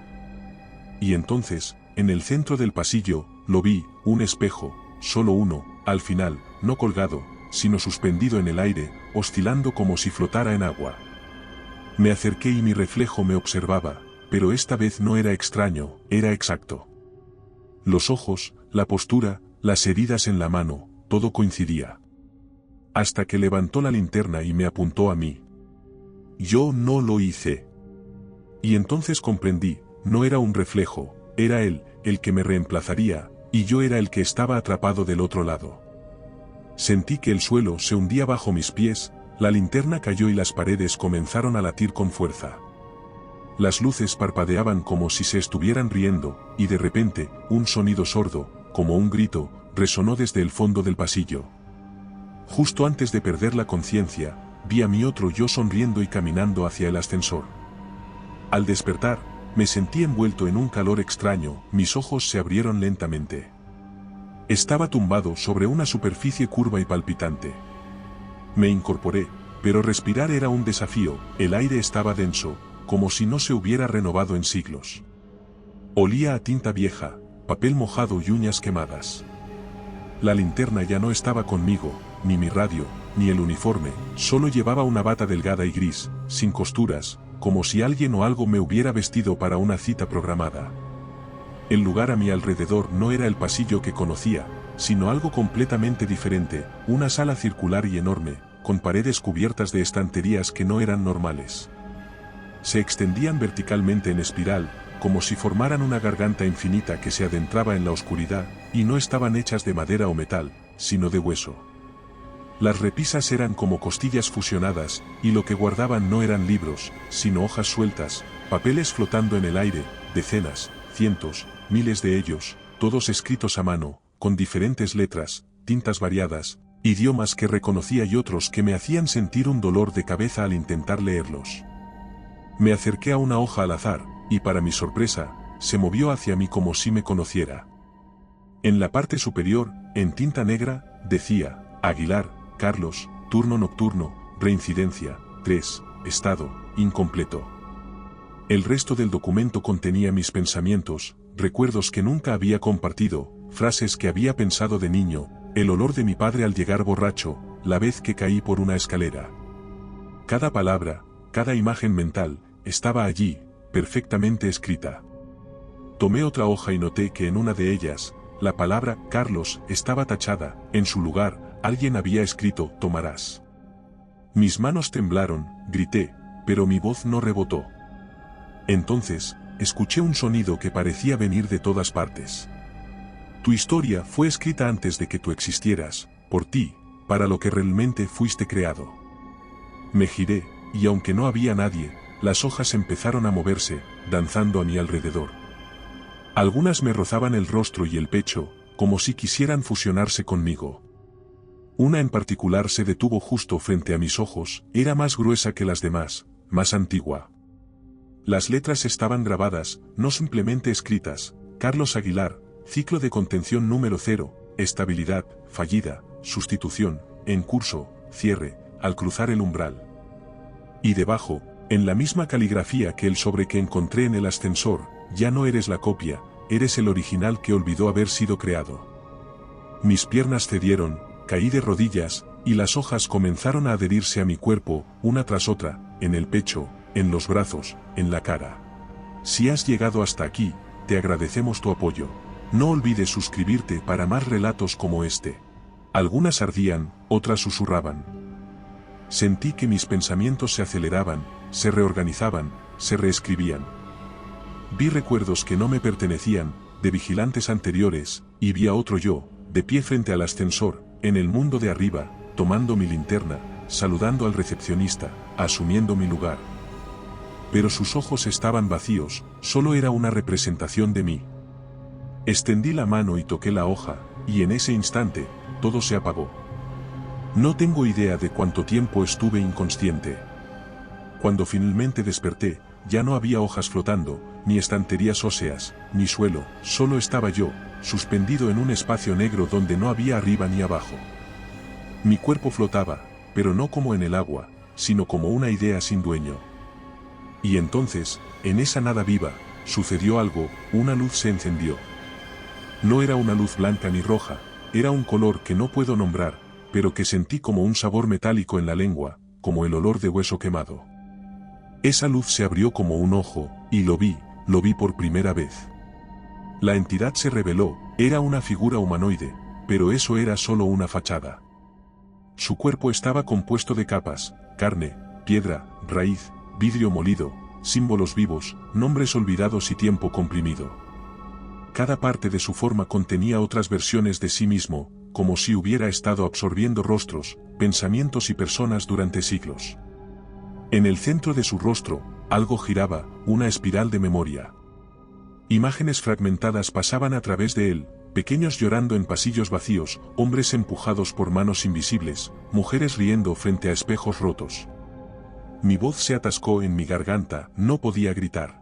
Y entonces, en el centro del pasillo, lo vi, un espejo, solo uno, al final, no colgado, sino suspendido en el aire, oscilando como si flotara en agua. Me acerqué y mi reflejo me observaba, pero esta vez no era extraño, era exacto. Los ojos, la postura, las heridas en la mano, todo coincidía. Hasta que levantó la linterna y me apuntó a mí. Yo no lo hice. Y entonces comprendí, no era un reflejo, era él, el que me reemplazaría, y yo era el que estaba atrapado del otro lado. Sentí que el suelo se hundía bajo mis pies, la linterna cayó y las paredes comenzaron a latir con fuerza. Las luces parpadeaban como si se estuvieran riendo, y de repente, un sonido sordo, como un grito, resonó desde el fondo del pasillo. Justo antes de perder la conciencia, vi a mi otro yo sonriendo y caminando hacia el ascensor. Al despertar, me sentí envuelto en un calor extraño, mis ojos se abrieron lentamente. Estaba tumbado sobre una superficie curva y palpitante. Me incorporé, pero respirar era un desafío, el aire estaba denso, como si no se hubiera renovado en siglos. Olía a tinta vieja, papel mojado y uñas quemadas. La linterna ya no estaba conmigo, ni mi radio, ni el uniforme, solo llevaba una bata delgada y gris, sin costuras, como si alguien o algo me hubiera vestido para una cita programada. El lugar a mi alrededor no era el pasillo que conocía, sino algo completamente diferente, una sala circular y enorme, con paredes cubiertas de estanterías que no eran normales. Se extendían verticalmente en espiral, como si formaran una garganta infinita que se adentraba en la oscuridad, y no estaban hechas de madera o metal, sino de hueso. Las repisas eran como costillas fusionadas, y lo que guardaban no eran libros, sino hojas sueltas, papeles flotando en el aire, decenas, cientos, miles de ellos, todos escritos a mano, con diferentes letras, tintas variadas, idiomas que reconocía y otros que me hacían sentir un dolor de cabeza al intentar leerlos. Me acerqué a una hoja al azar, y para mi sorpresa, se movió hacia mí como si me conociera. En la parte superior, en tinta negra, decía, Aguilar, Carlos, turno nocturno, reincidencia, 3, estado, incompleto. El resto del documento contenía mis pensamientos, recuerdos que nunca había compartido, frases que había pensado de niño, el olor de mi padre al llegar borracho, la vez que caí por una escalera. Cada palabra, cada imagen mental, estaba allí, perfectamente escrita. Tomé otra hoja y noté que en una de ellas, la palabra Carlos estaba tachada, en su lugar, alguien había escrito tomarás. Mis manos temblaron, grité, pero mi voz no rebotó. Entonces, escuché un sonido que parecía venir de todas partes. Tu historia fue escrita antes de que tú existieras, por ti, para lo que realmente fuiste creado. Me giré, y aunque no había nadie, las hojas empezaron a moverse, danzando a mi alrededor. Algunas me rozaban el rostro y el pecho, como si quisieran fusionarse conmigo. Una en particular se detuvo justo frente a mis ojos, era más gruesa que las demás, más antigua. Las letras estaban grabadas, no simplemente escritas, Carlos Aguilar, ciclo de contención número 0, estabilidad, fallida, sustitución, en curso, cierre, al cruzar el umbral. Y debajo, en la misma caligrafía que el sobre que encontré en el ascensor, ya no eres la copia, eres el original que olvidó haber sido creado. Mis piernas cedieron, caí de rodillas, y las hojas comenzaron a adherirse a mi cuerpo, una tras otra, en el pecho, en los brazos, en la cara. Si has llegado hasta aquí, te agradecemos tu apoyo. No olvides suscribirte para más relatos como este. Algunas ardían, otras susurraban. Sentí que mis pensamientos se aceleraban, se reorganizaban, se reescribían. Vi recuerdos que no me pertenecían, de vigilantes anteriores, y vi a otro yo, de pie frente al ascensor, en el mundo de arriba, tomando mi linterna, saludando al recepcionista, asumiendo mi lugar. Pero sus ojos estaban vacíos, solo era una representación de mí. Extendí la mano y toqué la hoja, y en ese instante, todo se apagó. No tengo idea de cuánto tiempo estuve inconsciente. Cuando finalmente desperté, ya no había hojas flotando, ni estanterías óseas, ni suelo, solo estaba yo, suspendido en un espacio negro donde no había arriba ni abajo. Mi cuerpo flotaba, pero no como en el agua, sino como una idea sin dueño. Y entonces, en esa nada viva, sucedió algo, una luz se encendió. No era una luz blanca ni roja, era un color que no puedo nombrar, pero que sentí como un sabor metálico en la lengua, como el olor de hueso quemado. Esa luz se abrió como un ojo, y lo vi por primera vez. La entidad se reveló, era una figura humanoide, pero eso era solo una fachada. Su cuerpo estaba compuesto de capas, carne, piedra, raíz, vidrio molido, símbolos vivos, nombres olvidados y tiempo comprimido. Cada parte de su forma contenía otras versiones de sí mismo, como si hubiera estado absorbiendo rostros, pensamientos y personas durante siglos. En el centro de su rostro, algo giraba, una espiral de memoria. Imágenes fragmentadas pasaban a través de él, pequeños llorando en pasillos vacíos, hombres empujados por manos invisibles, mujeres riendo frente a espejos rotos. Mi voz se atascó en mi garganta, no podía gritar.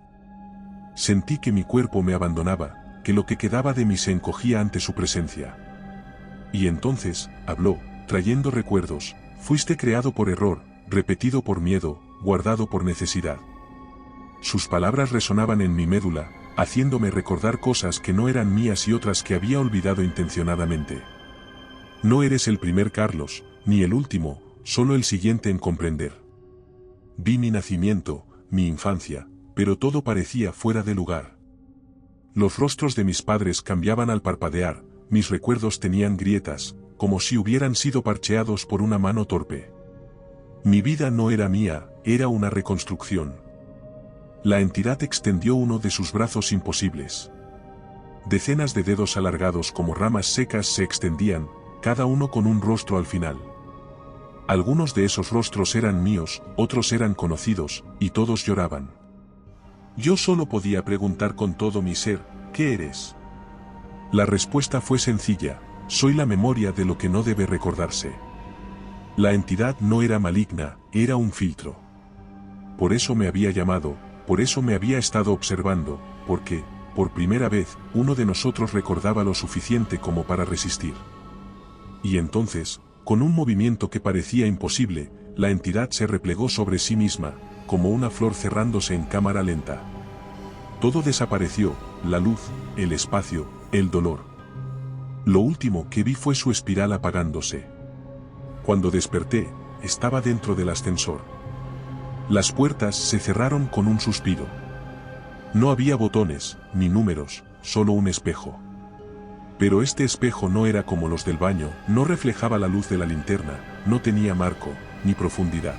Sentí que mi cuerpo me abandonaba, que lo que quedaba de mí se encogía ante su presencia. Y entonces, habló, trayendo recuerdos, fuiste creado por error, repetido por miedo, guardado por necesidad. Sus palabras resonaban en mi médula, haciéndome recordar cosas que no eran mías y otras que había olvidado intencionadamente. No eres el primer Carlos, ni el último, solo el siguiente en comprender. Vi mi nacimiento, mi infancia, pero todo parecía fuera de lugar. Los rostros de mis padres cambiaban al parpadear, mis recuerdos tenían grietas, como si hubieran sido parcheados por una mano torpe. Mi vida no era mía, era una reconstrucción. La entidad extendió uno de sus brazos imposibles. Decenas de dedos alargados como ramas secas se extendían, cada uno con un rostro al final. Algunos de esos rostros eran míos, otros eran conocidos, y todos lloraban. Yo solo podía preguntar con todo mi ser, ¿qué eres? La respuesta fue sencilla, soy la memoria de lo que no debe recordarse. La entidad no era maligna, era un filtro. Por eso me había llamado, por eso me había estado observando, porque, por primera vez, uno de nosotros recordaba lo suficiente como para resistir. Y entonces, con un movimiento que parecía imposible, la entidad se replegó sobre sí misma, como una flor cerrándose en cámara lenta. Todo desapareció, la luz, el espacio, el dolor. Lo último que vi fue su espiral apagándose. Cuando desperté, estaba dentro del ascensor. Las puertas se cerraron con un suspiro. No había botones, ni números, solo un espejo. Pero este espejo no era como los del baño, no reflejaba la luz de la linterna, no tenía marco, ni profundidad.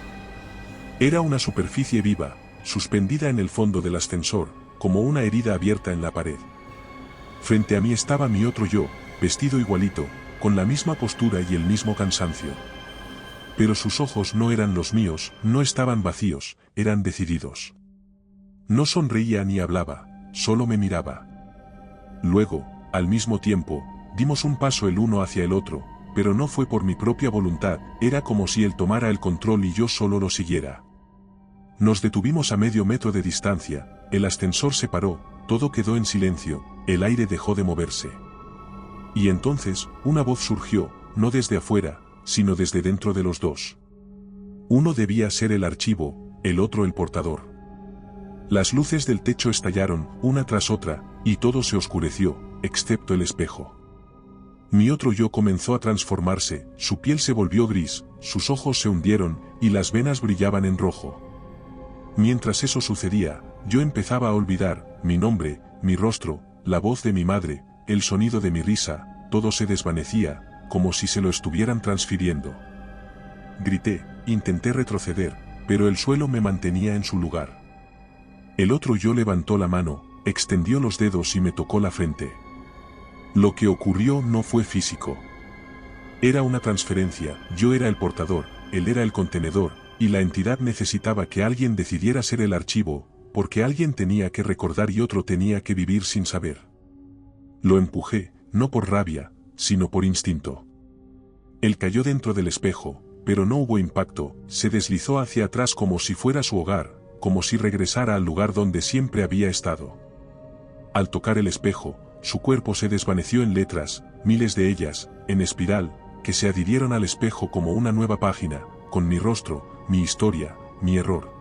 Era una superficie viva, suspendida en el fondo del ascensor, como una herida abierta en la pared. Frente a mí estaba mi otro yo, vestido igualito, con la misma postura y el mismo cansancio. Pero sus ojos no eran los míos, no estaban vacíos, eran decididos. No sonreía ni hablaba, solo me miraba. Luego, al mismo tiempo, dimos un paso el uno hacia el otro, pero no fue por mi propia voluntad, era como si él tomara el control y yo solo lo siguiera. Nos detuvimos a medio metro de distancia, el ascensor se paró, todo quedó en silencio, el aire dejó de moverse. Y entonces, una voz surgió, no desde afuera, sino desde dentro de los dos. Uno debía ser el archivo, el otro el portador. Las luces del techo estallaron, una tras otra, y todo se oscureció, excepto el espejo. Mi otro yo comenzó a transformarse, su piel se volvió gris, sus ojos se hundieron, y las venas brillaban en rojo. Mientras eso sucedía, yo empezaba a olvidar, mi nombre, mi rostro, la voz de mi madre, el sonido de mi risa, todo se desvanecía, como si se lo estuvieran transfiriendo. Grité, intenté retroceder, pero el suelo me mantenía en su lugar. El otro yo levantó la mano, extendió los dedos y me tocó la frente. Lo que ocurrió no fue físico. Era una transferencia, yo era el portador, él era el contenedor, y la entidad necesitaba que alguien decidiera ser el archivo, porque alguien tenía que recordar y otro tenía que vivir sin saber. Lo empujé, no por rabia, sino por instinto. Él cayó dentro del espejo, pero no hubo impacto, se deslizó hacia atrás como si fuera su hogar, como si regresara al lugar donde siempre había estado. Al tocar el espejo, su cuerpo se desvaneció en letras, miles de ellas, en espiral, que se adhirieron al espejo como una nueva página, con mi rostro, mi historia, mi error.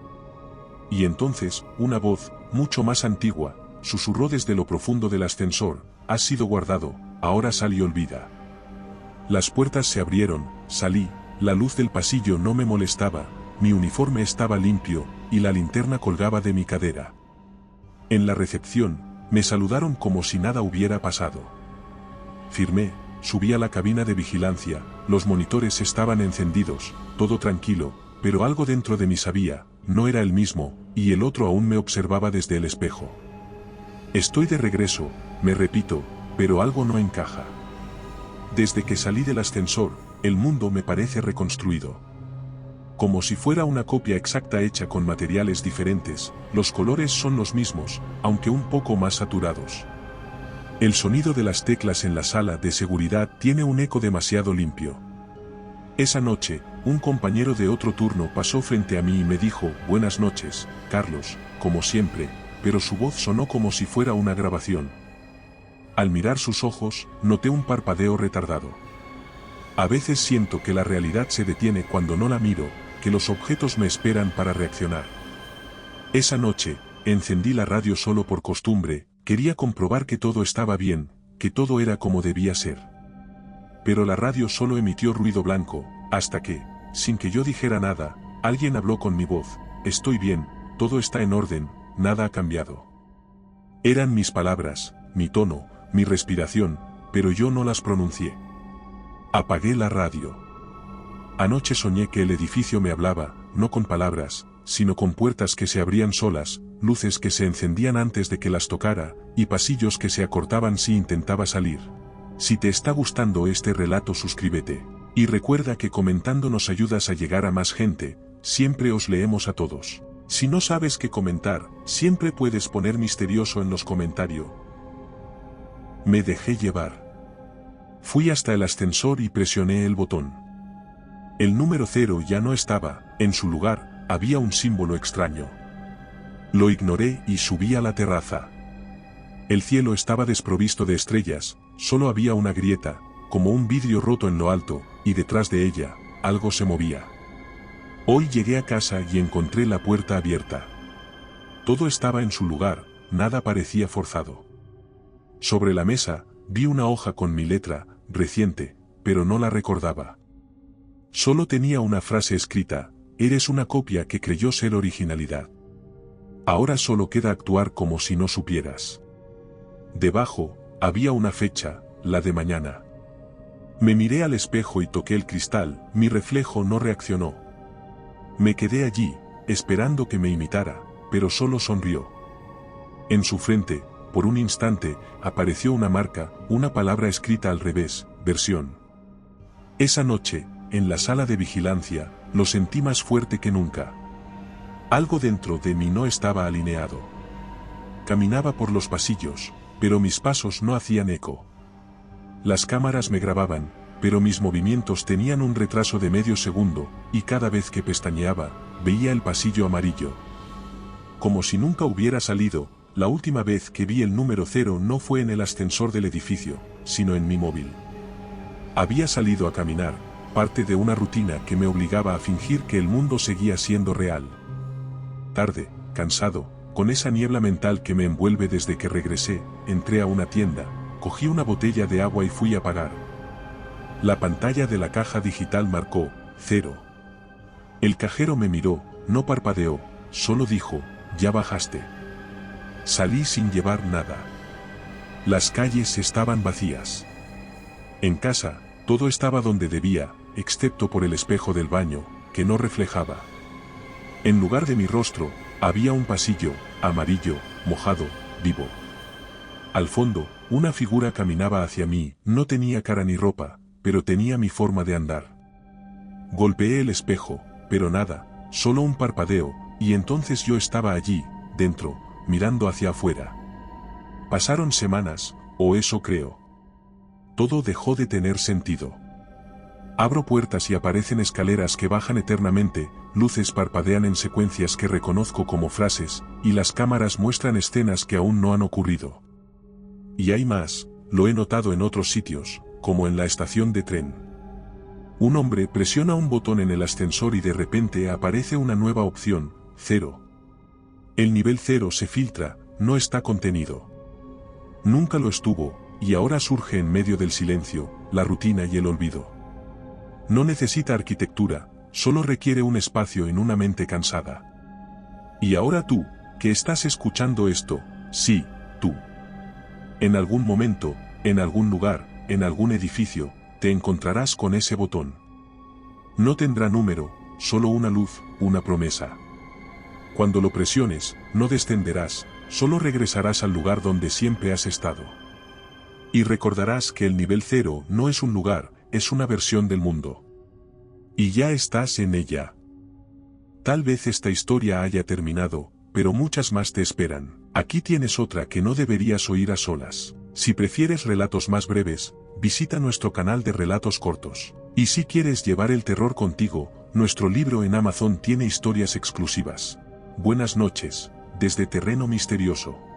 Y entonces, una voz, mucho más antigua, susurró desde lo profundo del ascensor: has sido guardado, ahora sal y olvida. Las puertas se abrieron, salí, la luz del pasillo no me molestaba, mi uniforme estaba limpio, y la linterna colgaba de mi cadera. En la recepción, me saludaron como si nada hubiera pasado. Firmé, subí a la cabina de vigilancia, los monitores estaban encendidos, todo tranquilo, pero algo dentro de mí sabía, no era el mismo, y el otro aún me observaba desde el espejo. Estoy de regreso, me repito, pero algo no encaja. Desde que salí del ascensor, el mundo me parece reconstruido. Como si fuera una copia exacta hecha con materiales diferentes, los colores son los mismos, aunque un poco más saturados. El sonido de las teclas en la sala de seguridad tiene un eco demasiado limpio. Esa noche, un compañero de otro turno pasó frente a mí y me dijo: buenas noches, Carlos, como siempre, pero su voz sonó como si fuera una grabación. Al mirar sus ojos, noté un parpadeo retardado. A veces siento que la realidad se detiene cuando no la miro, que los objetos me esperan para reaccionar. Esa noche, encendí la radio solo por costumbre, quería comprobar que todo estaba bien, que todo era como debía ser. Pero la radio solo emitió ruido blanco, hasta que, sin que yo dijera nada, alguien habló con mi voz: estoy bien, todo está en orden, nada ha cambiado. Eran mis palabras, mi tono, mi respiración, pero yo no las pronuncié. Apagué la radio. Anoche soñé que el edificio me hablaba, no con palabras, sino con puertas que se abrían solas, luces que se encendían antes de que las tocara, y pasillos que se acortaban si intentaba salir. Si te está gustando este relato, suscríbete. Y recuerda que comentando nos ayudas a llegar a más gente, siempre os leemos a todos. Si no sabes qué comentar, siempre puedes poner misterioso en los comentarios. Me dejé llevar. Fui hasta el ascensor y presioné el botón. El número 0 ya no estaba, en su lugar, había un símbolo extraño. Lo ignoré y subí a la terraza. El cielo estaba desprovisto de estrellas, solo había una grieta, como un vidrio roto en lo alto, y detrás de ella, algo se movía. Hoy llegué a casa y encontré la puerta abierta. Todo estaba en su lugar, nada parecía forzado. Sobre la mesa, vi una hoja con mi letra, reciente, pero no la recordaba. Solo tenía una frase escrita: eres una copia que creyó ser originalidad. Ahora solo queda actuar como si no supieras. Debajo, había una fecha, la de mañana. Me miré al espejo y toqué el cristal, mi reflejo no reaccionó. Me quedé allí, esperando que me imitara, pero solo sonrió. En su frente, por un instante, apareció una marca, una palabra escrita al revés: versión. Esa noche, en la sala de vigilancia, lo sentí más fuerte que nunca. Algo dentro de mí no estaba alineado. Caminaba por los pasillos, pero mis pasos no hacían eco. Las cámaras me grababan, pero mis movimientos tenían un retraso de medio segundo, y cada vez que pestañeaba, veía el pasillo amarillo. Como si nunca hubiera salido, la última vez que vi el número 0 no fue en el ascensor del edificio, sino en mi móvil. Había salido a caminar, parte de una rutina que me obligaba a fingir que el mundo seguía siendo real. tarde, cansado, con esa niebla mental que me envuelve desde que regresé, entré a una tienda, cogí una botella de agua y fui a pagar. La pantalla de la caja digital marcó 0. El cajero me miró, no parpadeó, solo dijo, ya bajaste. Salí sin llevar nada. Las calles estaban vacías. En casa, todo estaba donde debía, excepto por el espejo del baño, que no reflejaba. En lugar de mi rostro, había un pasillo, amarillo, mojado, vivo. Al fondo, una figura caminaba hacia mí, no tenía cara ni ropa, pero tenía mi forma de andar. Golpeé el espejo, pero nada, solo un parpadeo, y entonces yo estaba allí, dentro, mirando hacia afuera. Pasaron semanas, o eso creo. Todo dejó de tener sentido. Abro puertas y aparecen escaleras que bajan eternamente, luces parpadean en secuencias que reconozco como frases, y las cámaras muestran escenas que aún no han ocurrido. Y hay más, lo he notado en otros sitios, como en la estación de tren. Un hombre presiona un botón en el ascensor y de repente aparece una nueva opción, 0. El nivel 0 se filtra, no está contenido. Nunca lo estuvo, y ahora surge en medio del silencio, la rutina y el olvido. No necesita arquitectura, solo requiere un espacio en una mente cansada. Y ahora tú, que estás escuchando esto, sí, tú. En algún momento, en algún lugar, en algún edificio, te encontrarás con ese botón. No tendrá número, solo una luz, una promesa. Cuando lo presiones, no descenderás, solo regresarás al lugar donde siempre has estado. Y recordarás que el nivel 0 no es un lugar, es una versión del mundo. Y ya estás en ella. Tal vez esta historia haya terminado, pero muchas más te esperan. Aquí tienes otra que no deberías oír a solas. Si prefieres relatos más breves, visita nuestro canal de relatos cortos. Y si quieres llevar el terror contigo, nuestro libro en Amazon tiene historias exclusivas. Buenas noches, desde Terreno Misterioso.